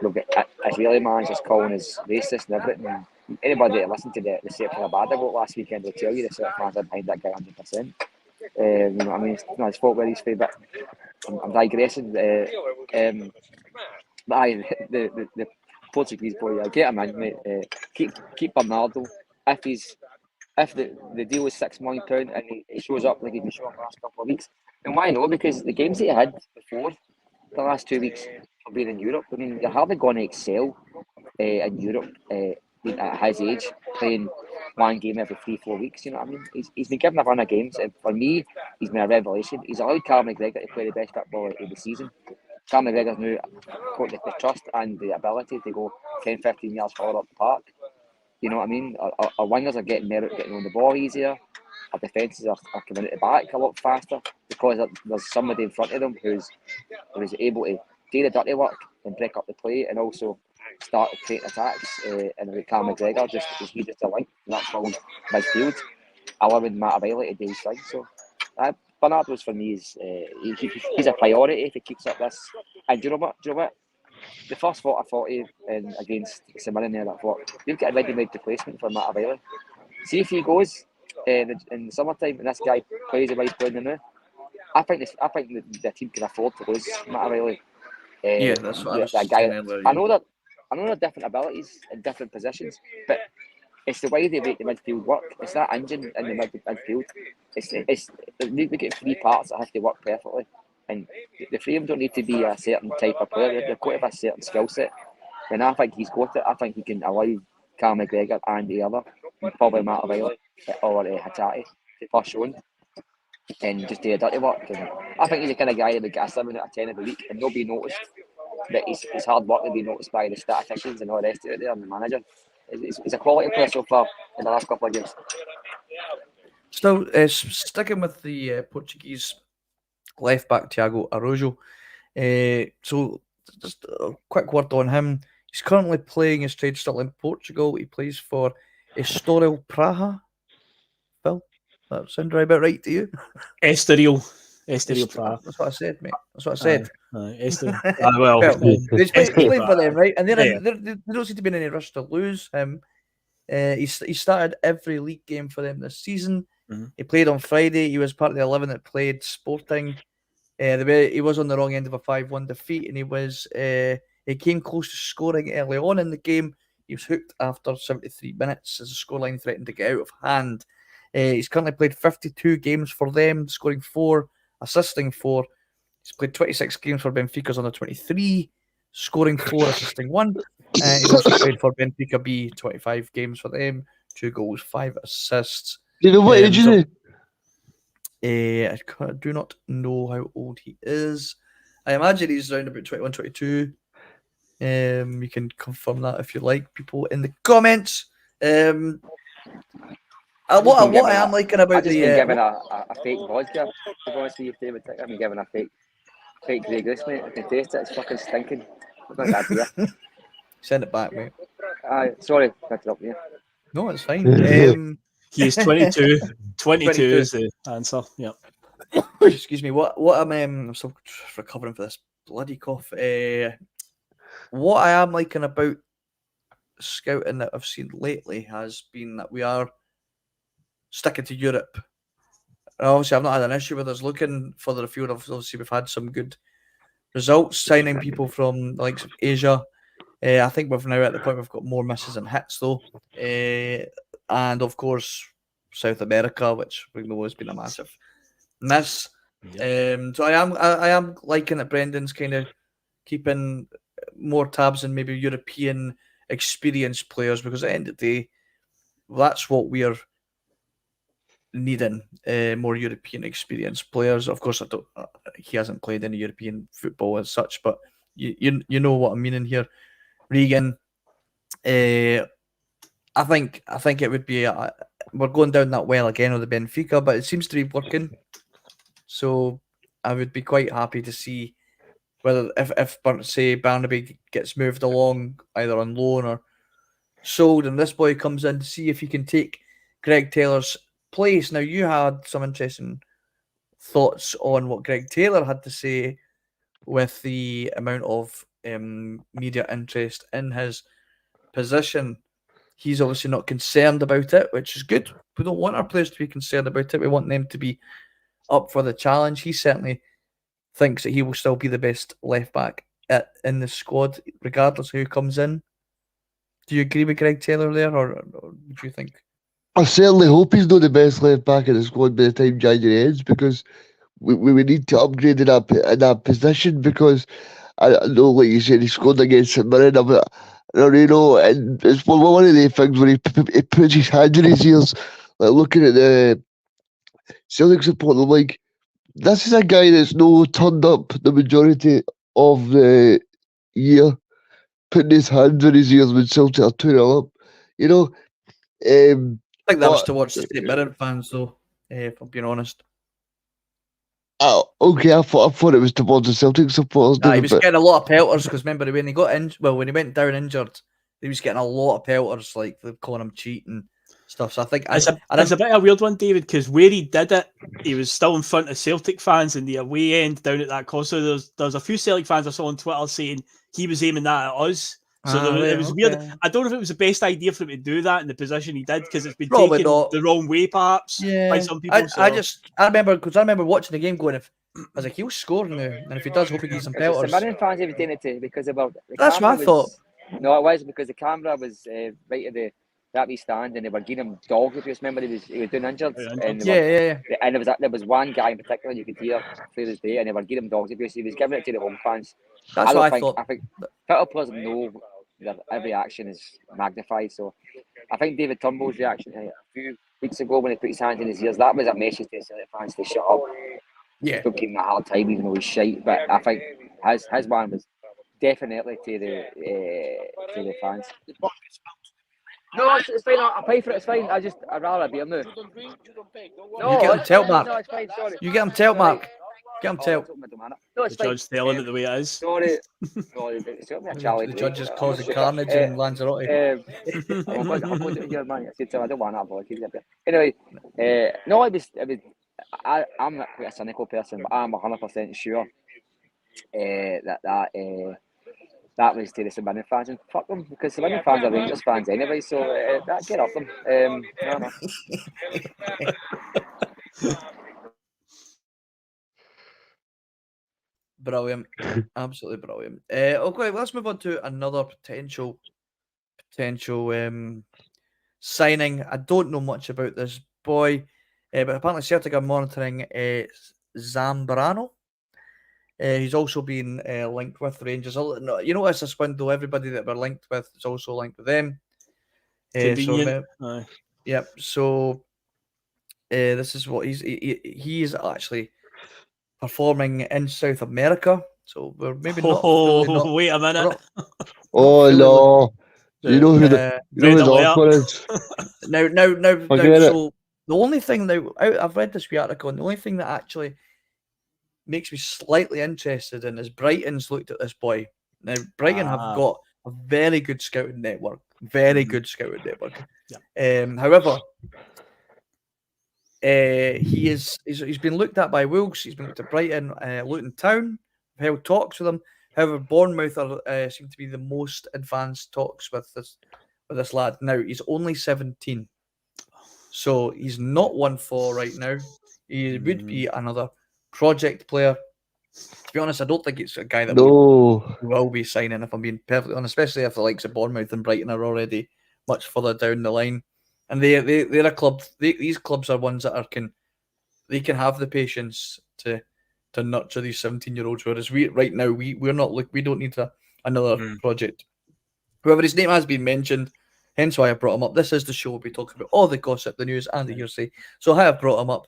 we'll get Israeli managers calling us racist and everything. Anybody that listened to the Celtic Abada vote last weekend will tell you the Celtic fans are behind that guy 100%. You know what I mean? It's not his fault where he's from, but I'm digressing. But the Portuguese boy, I get him in, mate. Keep Bernardo. If the deal is £6 million and he shows up like he's been showing up the last couple of weeks, then why not? Because the games that he had before the last 2 weeks have been in Europe. I mean, you're hardly going to excel in Europe at his age, playing one game every 3-4 weeks. You know what I mean? He's been given a run of games, and for me, he's been a revelation. He's allowed Carl McGregor to play the best football of the season. Carl McGregor's now got the trust and the ability to go 10-15 yards further up the park. You know what I mean? Our wingers are getting on the ball easier. Our defences are coming at the back a lot faster because there's somebody in front of them who's able to do the dirty work and break up the play, and also start creating attacks. And with Carl McGregor, he's just a link. And that's all midfield, allowing Matt Riley to do his thing. So Bernardo's for me he's a priority if he keeps up this. And do you know what? The first 40 against St Mirren there, I thought you've got a ready-made replacement for Matt Riley. See if he goes in the summertime and this guy plays the way he's playing now. I think the team can afford to lose Matt Riley. That's what I was saying earlier. I know they're different abilities in different positions, but it's the way they make the midfield work. It's that engine in the midfield. They get 3 parts that have to work perfectly, and the 3 of them don't need to be a certain type of player. They've got to have a certain skill set, and I think he's got it. I think he can allow Carl McGregor and the other, probably Matt Riley or Hatate, to push on and just do a dirty work. And I think he's the kind of guy that would get a 7 out of 10 every week and not be noticed. But his hard work will be noticed by the statisticians and all the rest of it there, and the manager. He's a quality player so far in the last couple of games. Still, sticking with the Portuguese left back Thiago Araújo. So, just a quick word on him. He's currently playing his trade still in Portugal. He plays for Estoril Praha. Phil, that sound about right to you? Estoril Prague. That's what I said, mate. That's what I said. Estoril. Well, he's Estoril playing for them, right? And Yeah. they don't seem to be in any rush to lose him. He started every league game for them this season. Mhm. He played on Friday. He was part of the 11 that played Sporting. He was on the wrong end of a 5-1 defeat, and he came close to scoring early on in the game. He was hooked after 73 minutes as the scoreline threatened to get out of hand. He's currently played 52 games for them, scoring 4, assisting 4. He's played 26 games for Benfica's under 23, scoring 4, assisting 1. He's also played for Benfica B, 25 games for them, 2 goals, 5 assists. You know what age is he? I do not know how old he is. I imagine he's around about 21, 22. You can confirm that if you like, people in the comments. What I am liking about I've just been the given a fake vodka. To be honest with you, David, I've been given a fake Siegrist, mate. I can taste it. It's fucking stinking. It's not that beer. send it back, mate. Sorry, picked it up here. No, it's fine. He is 22. 22 22 is the answer. Yeah. Excuse me. What I'm still recovering for this bloody cough. What I am liking about scouting that I've seen lately has been that we are sticking to Europe. Obviously, I've not had an issue with us looking further afield. Obviously, we've had some good results signing people from the likes of Asia. I think we've now at the point we've got more misses and hits though, and of course South America, which we know has been a massive miss. So I am liking that Brendan's kind of keeping more tabs on maybe European experienced players, because at the end of the day, that's what we're needing, more European experienced players. Of course, he hasn't played any European football as such, but you know what I'm meaning here. Regan, I think it would be we're going down that well again with the Benfica, but it seems to be working. So I would be quite happy to see whether if say Barnaby gets moved along either on loan or sold, and this boy comes in to see if he can take Greg Taylor's place. Now, you had some interesting thoughts on what Greg Taylor had to say with the amount of media interest in his position. He's obviously not concerned about it, which is good. We don't want our players to be concerned about it. We want them to be up for the challenge. He certainly thinks that he will still be the best left back in the squad, regardless of who comes in. Do you agree with Greg Taylor there, or what do you think? I certainly hope he's not the best left back in the squad by the time January ends, because we need to upgrade in that position, because I know, like you said, he scored against St Mirren, and it's one of the things where he puts his hand in his ears, like looking at the Celtic support, I'm like, this is a guy that's turned up the majority of the year, putting his hands in his ears when Celtic are 2-0 up. I think that was towards the St Mirren fans, though, if I'm being honest. Okay, I thought it was towards the Celtic supporters. He was getting a lot of pelters, because remember when he got when he went down injured, he was getting a lot of pelters, like they're calling him cheat and stuff. So I think it's a bit of a weird one, David, because where he did it, he was still in front of Celtic fans in the away end down at that course. So there's a few Celtic fans I saw on Twitter saying he was aiming that at us. So it was weird. I don't know if it was the best idea for him to do that in the position he did, because it's been taken the wrong way, perhaps, by some people. I remember watching the game going, I was like, he'll score now, and if he does, hope he gets some pelters. The Mirren fans have done it because about that's what I thought. No, it was because the camera was right at the wee stand, and they were giving him dog abuse. Remember, he was doing injured, and there was one guy in particular you could hear clear as day, and they were giving him dog abuse. He was giving it to the home fans. That's what I thought. I think Twitter players know that every action is magnified. So I think David Turnbull's reaction a few weeks ago when he put his hands in his ears, that was a message to the Celtic fans to shut up. Yeah, don't give him a hard time even though he's shite. But I think his one was definitely to the fans. No, it's fine. I'll pay for it. It's fine. I'd rather be him now. No, You get him it's telt, fine. Mark. No, it's fine. Sorry. You get him telt, Sorry. Mark. Get him Oh, telt. no, it's The fine. judge telling it the way it is. Sorry. No, it's got me a Charlie. The judges causing carnage in Lanzarote. I'm going to do it here, man. I said to him, I don't want that ball. Anyway, no, I'm quite a cynical person, but I'm 100% sure that was to the Sabinian fans, and fuck them, because Sabinian fans are Rangers fans anyway, so get up them. No. Brilliant. Absolutely brilliant. Okay, let's move on to another potential signing. I don't know much about this boy, but apparently Celtic are monitoring Zambrano. He's also been linked with Rangers. You notice this window, everybody that we're linked with is also linked with them. Convenient. Yep. So this is what he is actually performing in South America. So we're maybe not. Wait a minute. Oh no! You know who his offer is. Now. So the only thing now, I've read this wee article, and the only thing that actually makes me slightly interested in is Brighton's looked at this boy. Now Brighton have got a very good scouting network. Good scouting network. Yeah. However, he's been looked at by Wolves. He's been looked at Brighton, Luton Town. I've held talks with him. However, Bournemouth are seem to be the most advanced talks with this lad. Now he's only 17, so he's not 1-4 right now. He would be another project player. To be honest, I don't think it's a guy that we will be signing, if I'm being perfectly honest, especially if the likes of Bournemouth and Brighton are already much further down the line. And they're a club. These clubs are ones that can have the patience to nurture these 17-year-olds. Whereas right now we're not we don't need another project. However, his name has been mentioned, hence why I brought him up. This is the show we'll be talking about all the gossip, the news, and the hearsay. So I have brought him up.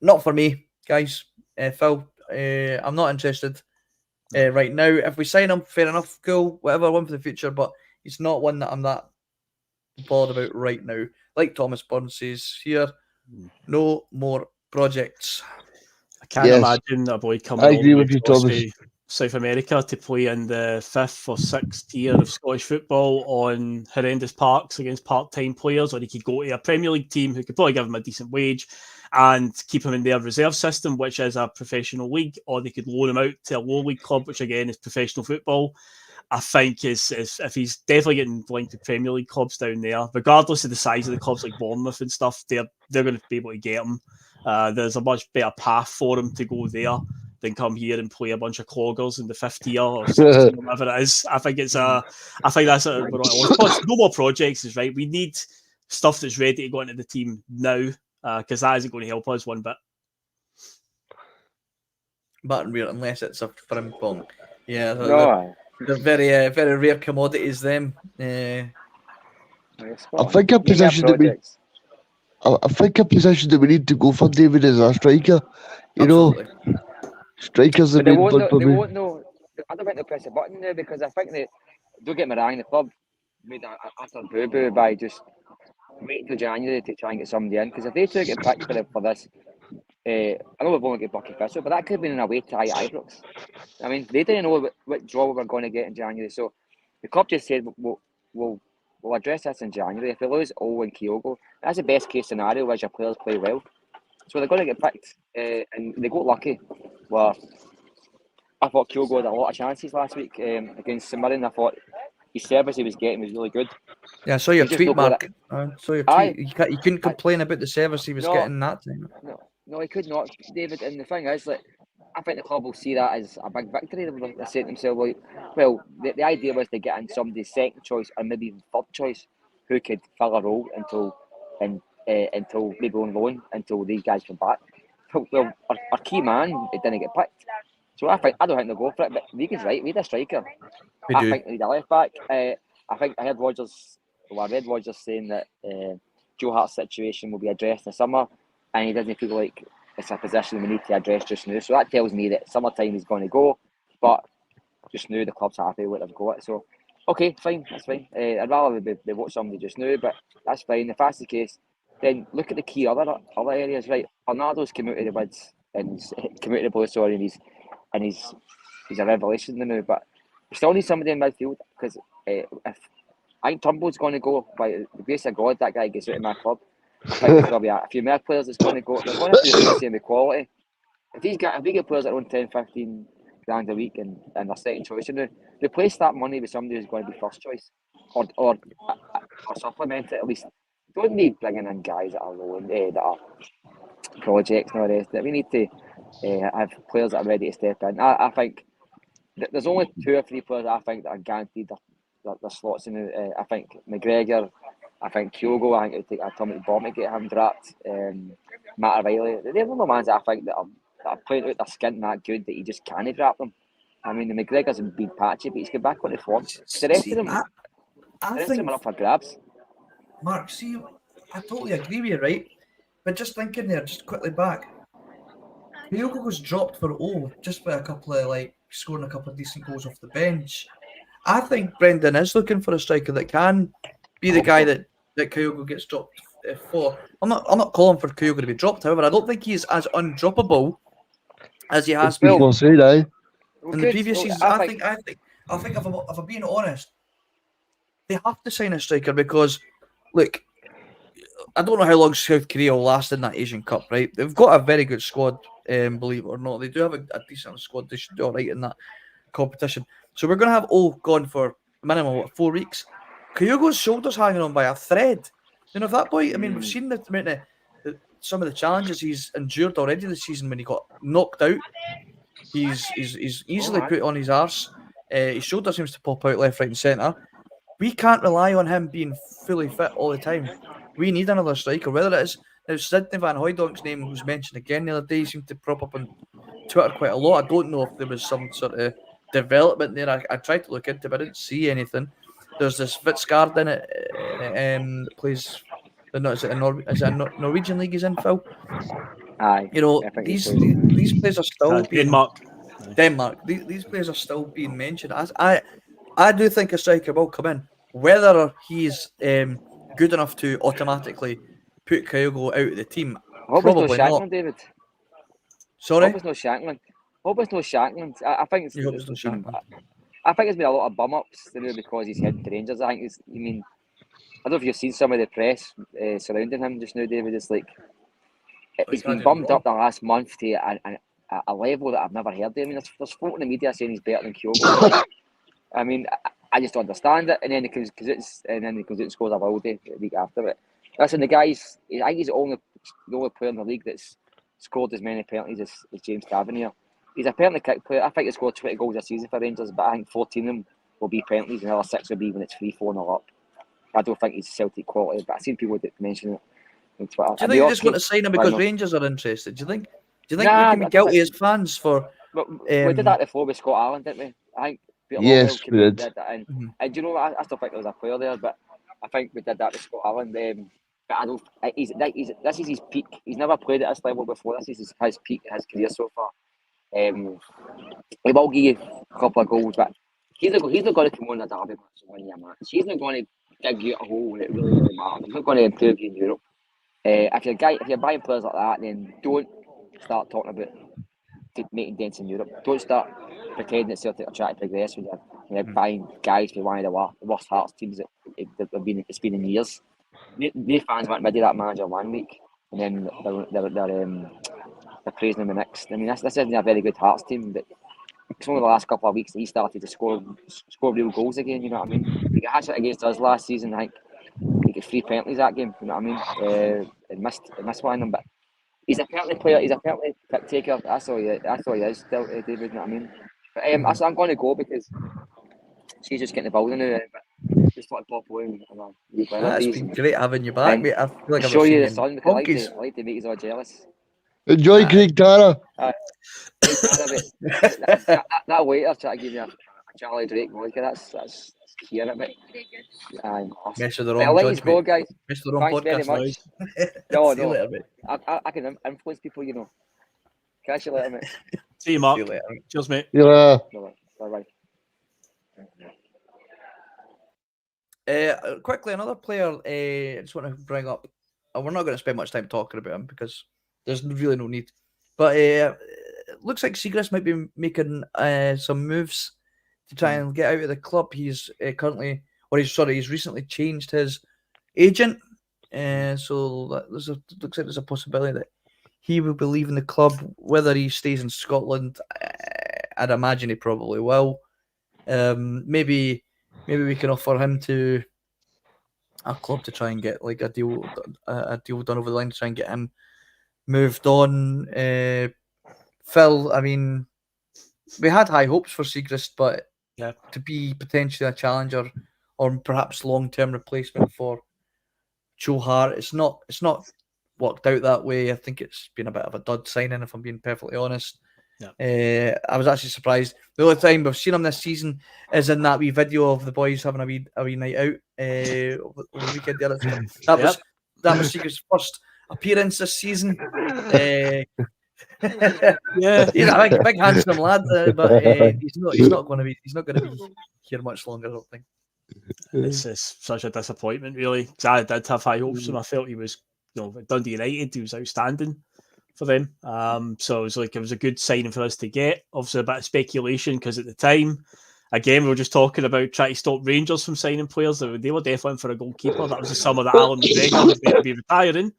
Not for me, guys. Phil, I'm not interested right now. If we sign him, fair enough, cool, whatever, one for the future. But it's not one that I'm that bothered about right now. Like Thomas Burns says here, no more projects. I can't imagine a boy coming all the way across South America to play in the 5th or 6th tier of Scottish football on horrendous parks against part-time players, or he could go to a Premier League team who could probably give him a decent wage and keep him in their reserve system, which is a professional league, or they could loan him out to a lower league club, which again is professional football. I think is if he's definitely getting linked to Premier League clubs down there, regardless of the size of the clubs like Bournemouth and stuff, they're going to be able to get him. There's a much better path for him to go there than come here and play a bunch of cloggers in the 5th tier or 6th tier, whatever it is. I think that's no more projects is right. We need stuff that's ready to go into the team now, because that isn't going to help us one bit. But unless it's a frimpong. Yeah, they're very rare commodities, them. I think a position that we need to go for, David, is a striker. You know, strikers the main one for me. I don't think they'll press a button now, because I think don't get me wrong, the club made an utter boo-boo by just waiting till January to try and get somebody in, because if they took it picked for this, I know we've only got Bucky Thistle, but that could have been in a way to Ibrox. I mean, they didn't know what draw we were going to get in January, so the club just said we'll address this in January. If we lose Owen Kyogo, that's the best case scenario, where your players play well. So they're going to get picked, and they got lucky. Well, I thought Kyogo had a lot of chances last week against St Mirren. I thought his service he was getting was really good. Yeah, I saw your tweet, Mark. I saw your tweet. You couldn't complain about the service he was getting that time. No, he could not, David. And the thing is, like, I think the club will see that as a big victory. They say to themselves, well, the idea was to get in somebody's second choice or maybe even third choice who could fill a role until maybe on loan until these guys come back. Well, our key man, it didn't get picked. So I don't think they'll go for it. But Regan's right. We need a striker. I think we need a left back. I read Rodgers saying that Joe Hart's situation will be addressed in the summer, and he doesn't feel like it's a position we need to address just now. So that tells me that summertime is going to go, but just now the club's happy with what they've got. So Okay, fine, that's fine. I'd rather they watch somebody just now, but that's fine. If that's the case, then look at the key other areas, right? Bernardo's come out of the woods and he's come out of the blue, sorry, and he's a revelation now. But we still need somebody in midfield because if I think Turnbull's going to go by the grace of God, that guy gets out of my club. I think there's going to be a few more players that's going to go. They're going to have to replace him with quality. If we get players that are on 10, 15 grand a week and they're second choice, replace that money with somebody who's going to be first choice or supplement it at least. Don't be bringing in guys that are low that are projects and all the rest of it. We need to have players that are ready to step in. I think there's only 2 or 3 players I think that are guaranteed their slots in. I think McGregor, I think Kyogo, I think it would take a atomic bomb to get him dropped. Matt O'Reilly, they're the only ones that I think that are playing out their skin that good that you just can't drop them. I mean, the McGregor's been patchy, but he's got back on the form. The rest of them, are up for grabs. Mark, see, I totally agree with you, right? But just thinking there, just quickly back, Kyogo was dropped for just by a couple of scoring a couple of decent goals off the bench. I think Brendan is looking for a striker that can be the guy that Kyogo gets dropped for. I'm not calling for Kyogo to be dropped. However, I don't think he's as undroppable as he has been Well said, aye. in the previous seasons. I think if I'm being honest, they have to sign a striker because, look, I don't know how long South Korea will last in that Asian Cup, right? They've got a very good squad, believe it or not. They do have a decent squad. They should do all right in that competition. So we're going to have gone for a minimum, 4 weeks. Kyogo's shoulder's hanging on by a thread. If that boy, I mean, we've seen some of the challenges he's endured already this season when he got knocked out. He's easily put on his arse. His shoulder seems to pop out left, right, and centre. We can't rely on him being fully fit all the time. We need another striker, whether it is now Sidney Van Hooydonk's name was mentioned again the other day. He seemed to prop up on Twitter quite a lot. I don't know if there was some sort of development there. I tried to look into it, but I didn't see anything. There's this Vitsgard in it, plays. Is it a Norwegian league he's in, Phil? Aye. These players are still being Denmark. These players are still being mentioned. I do think a striker will come in. Whether he's good enough to automatically put Kyogo out of the team, probably not. David. Sorry? Hope it's no Shankland. I think it's. You hope it's no Shankland. I think it's been a lot of bum ups because he's heading to Rangers. I don't know if you've seen some of the press surrounding him just now, David. It's like he's been bumped up the last month to a level that I've never heard of. I mean, there's folk in the media saying he's better than Kyogo. I mean, I just don't understand it. And then he comes out and scores a Wilde the week after it. Listen, the guys, I think he's the only player in the league that's scored as many penalties as James Tavernier. He's a penalty kick player. I think he scored 20 goals a season for Rangers, but I think 14 of them will be penalties and the other 6 will be when it's 3-4-0 up. I don't think he's Celtic quality, but I've seen people that mention it on Twitter. Do you think they just want to sign him because Rangers are interested? Do you think we can be guilty as fans for? We did that before with Scott Allen, didn't we? I think. Yes, we did. That, and you know, I still think there was a player there, but I think we did that with Scott Allen. But I don't. This is his peak. He's never played at this level before. This is his peak in his career so far. He will give you a couple of goals, but he's not going to come on a derby match and win your match. He's not going to dig you a hole when it really matters. He's not going to improve you in Europe. If you're buying players like that, then don't start talking about making dents in Europe. Don't start pretending that Celtic are trying to progress when you're buying guys for one of the worst Hearts teams that it's been in years. The fans went rid of that manager 1 week, and then they're praising him the next. I mean, this isn't a very good Hearts team, but it's only the last couple of weeks that he started to score real goals again. You know what I mean? He got a hat-trick against us last season. I think he got 3 penalties that game. You know what I mean? And missed one of them, but he's a penalty player. He's a penalty pick taker. That's all he is. Still, David. You know what I mean? But I'm going to go because she's just getting the ball now. But just want to pop away. It's been great having you back, mate. I feel like I've show you the seen sun because I like to make you all jealous. Enjoy Craig Tara. That waiter trying to give you a Charlie Drake vodka. That's hearing it, mate. Mess with the wrong judge, go, guys. Mess with the wrong Thanks podcast. very much. No. Later, mate. I can influence people, you know. Catch you later, mate. See you, Mark. See you later. Cheers, mate. Yeah. Bye-bye. Quickly, another player I just want to bring up. We're not going to spend much time talking about him because there's really no need. But it looks like Siegrist might be making some moves to try and get out of the club. He's currently, he's recently changed his agent. So looks like there's a possibility that he will be leaving the club. Whether he stays in Scotland, I'd imagine he probably will. Maybe we can offer him to a club to try and get like a deal done over the line to try and get him moved on. Phil, I mean, we had high hopes for Siegrist, but to be potentially a challenger or perhaps long-term replacement for Joe Hart, it's not worked out that way. I think it's been a bit of a dud signing, if I'm being perfectly honest. I was actually surprised. The only time we've seen him this season is in that wee video of the boys having a wee night out over the weekend. That was Siegrist's first appearance this season. He's a big handsome lad, but he's not going to be here much longer, I don't think. It's such a disappointment, really. I did have high hopes, and I felt he was, Dundee United, he was outstanding for them. So it was a good signing for us to get. Obviously, a bit of speculation because at the time, again, we were just talking about trying to stop Rangers from signing players. They were definitely in for a goalkeeper. That was the summer that Alan McGregor was going to be retiring.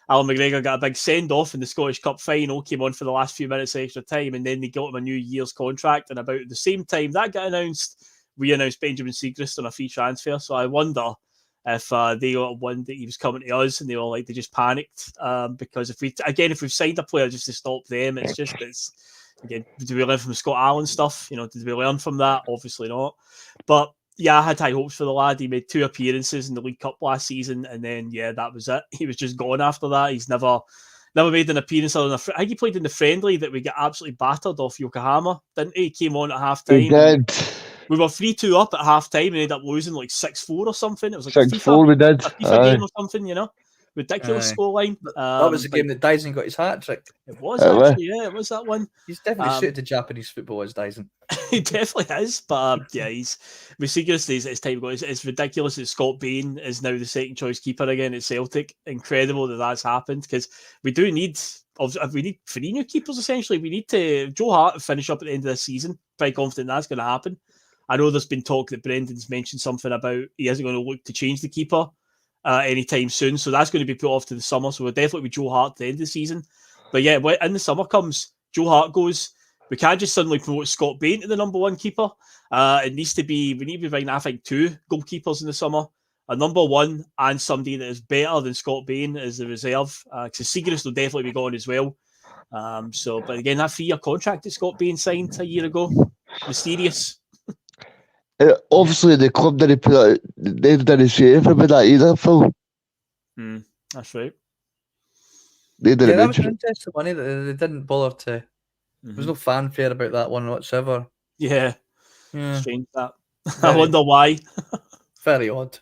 Alan McGregor got a big send-off in the Scottish Cup final, came on for the last few minutes of extra time, and then they got him a new year's contract. And about the same time that got announced, we announced Benjamin Siegrist on a free transfer. So I wonder if they got wind that he was coming to us and they were like, they just panicked. Because if we've signed a player just to stop them, again, do we learn from Scott Allen stuff? Did we learn from that? Obviously not. But yeah, I had high hopes for the lad. He made 2 appearances in the League Cup last season, and then that was it. He was just gone after that. He's never made an appearance other than I think he played in the friendly that we got absolutely battered off Yokohama, didn't he? He came on at half time. He did. We were 3-2 up at half time and ended up losing like 6-4 or something. It was like 6-4 we did. A FIFA game or something, Ridiculous scoreline. That was the game that Dyson got his hat trick. It was actually, it was that one. He's definitely suited to Japanese football as Dyson. He definitely is, but he's with Siegrist. It's time to go. It's ridiculous that Scott Bain is now the second choice keeper again at Celtic. Incredible that that's happened because we need 3 new keepers essentially. We need to Joe Hart finish up at the end of the season. Very confident that's going to happen. I know there's been talk that Brendan's mentioned something about he isn't going to look to change the keeper anytime soon, so that's going to be put off to the summer. So we'll definitely be Joe Hart at the end of the season. But yeah, when the summer comes, Joe Hart goes. We can't just suddenly promote Scott Bain to the number 1 keeper. We need to be bringing, I think, 2 goalkeepers in the summer. A number 1 and somebody that is better than Scott Bain as the reserve. Because Siegrist will definitely be gone as well. But again, that 3-year contract that Scott Bain signed a year ago, mysterious. Obviously, the club didn't put out, they didn't say anything about that either, Phil. That's right. They didn't that was mention it. interesting money that they didn't bother to. There was no fanfare about that one whatsoever. Yeah. Strange that. I wonder why. Very odd.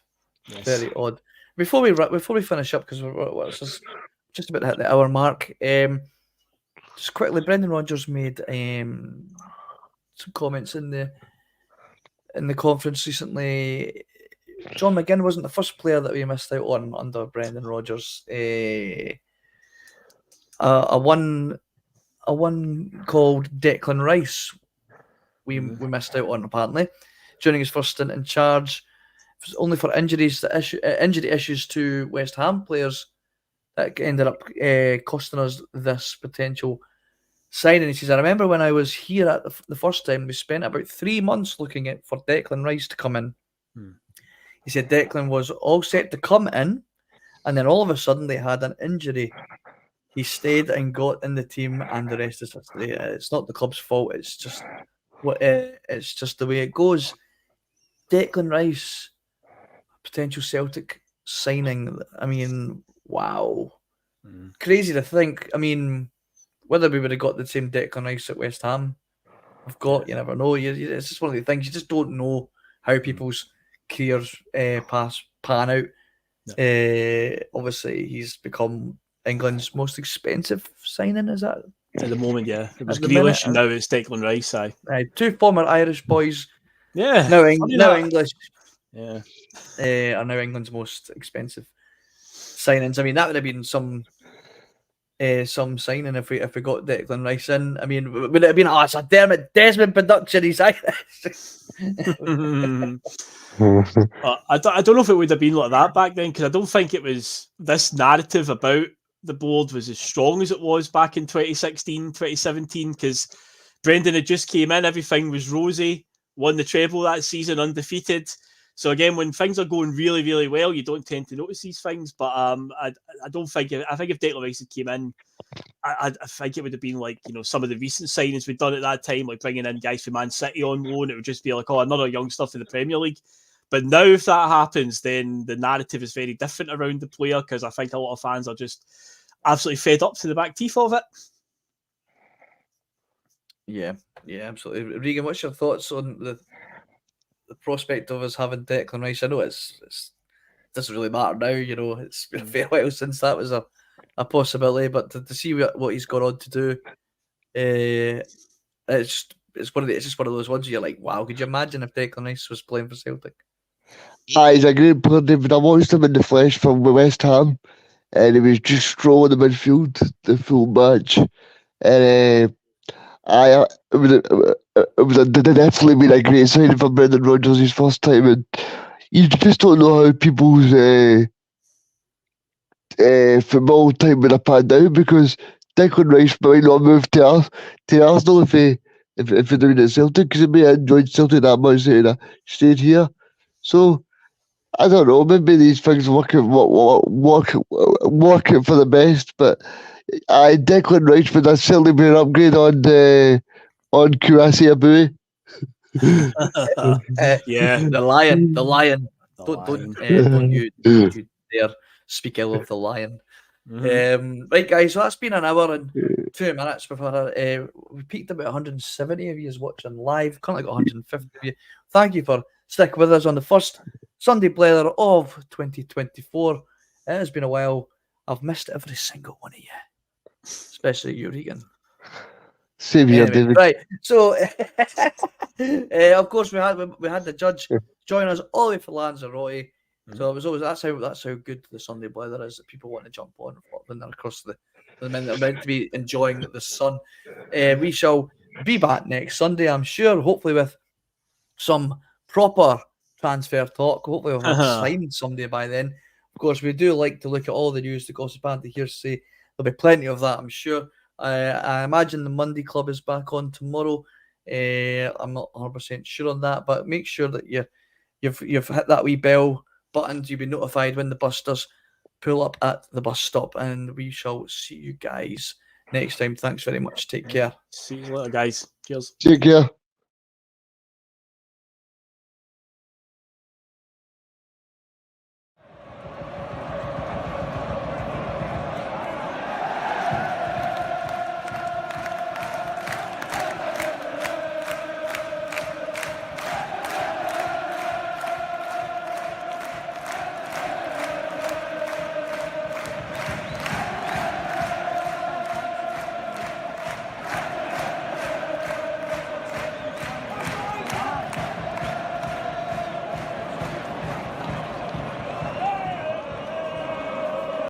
Yes. Very odd. Before we finish up, because we're just about to hit the hour mark, just quickly, Brendan Rodgers made some comments in the conference recently. John McGinn wasn't the first player that we missed out on under Brendan Rodgers. A one called Declan Rice we missed out on apparently during his first stint in charge. It was only for injury issues to West Ham players that ended up costing us this potential signing. He says, I remember when I was here at the first time, we spent about 3 months looking for Declan Rice to come in. He said Declan was all set to come in, and then all of a sudden they had an injury. He stayed and got in the team, and the rest is history. It's not the club's fault. It's just it's just the way it goes. Declan Rice, potential Celtic signing. I mean, wow, crazy to think. I mean, whether we would have got the same Declan Rice at West Ham, you never know. It's just one of the things you just don't know how people's careers pan out. Obviously, he's become England's most expensive signing, is that? At the moment, yeah. It was Grealish and now it's Declan Rice. 2 former Irish boys. Yeah. Now English. Yeah. Are now England's most expensive signings. I mean, that would have been some signing if we got Declan Rice in. I mean, would it have been, it's a Desmond production, he's Irish. I don't know if it would have been like that back then, because I don't think it was, this narrative about the board was as strong as it was back in 2016, 2017, because Brendan had just came in, everything was rosy, won the treble that season, undefeated. So again, when things are going really, really well, you don't tend to notice these things. But I don't think, I think if Declan Rice had came in, I think it would have been like, some of the recent signings we'd done at that time, like bringing in guys from Man City on loan. It would just be like, another young stuff in the Premier League. But now if that happens, then the narrative is very different around the player, because I think a lot of fans are just absolutely fed up to the back teeth of it. Yeah, absolutely. Regan, what's your thoughts on the prospect of us having Declan Rice? I know it doesn't really matter now, it's been a fair while since that was a possibility, but to see what he's gone on to do, it's just one of those ones where you're like, wow, could you imagine if Declan Rice was playing for Celtic? He's a great player, David. I watched him in the flesh from West Ham, and he was just strolling the midfield the full match. And it was definitely been a great signing for Brendan Rodgers his first time, and you just don't know how people's football time would have panned out, because Declan Rice might not move to Arsenal if they're doing it at Celtic, because he may have enjoyed Celtic that much that he stayed here. So I don't know, maybe these things work out for the best, but Declan Rice would have certainly been an upgrade on Kouassi Abui. Yeah, the lion. Don't you dare speak ill of the lion. Right, guys, so that's been an hour and 2 minutes before we peaked about 170 of you watching live. Currently got 150 of you. Thank you for sticking with us on the first Sunday Blether of 2024. It has been a while. I've missed every single one of you, especially you, Regan. Same here, David. Right, so of course we had the judge join us all the way from Lanzarote. So it was always that's how good the Sunday Blether is, that people want to jump on when they're across the men that are meant to be enjoying the sun. We shall be back next Sunday, I'm sure, hopefully with some proper transfer talk. Hopefully we'll have signed somebody by then. Of course, we do like to look at all the news, the gossip, and the hearsay. There'll be plenty of that, I'm sure. I imagine the Monday Club is back on tomorrow. I'm not 100% sure on that, but make sure that you've hit that wee bell button. You'll be notified when the bus does pull up at the bus stop, and we shall see you guys next time. Thanks very much. Take care. See you later, guys. Cheers. Take care.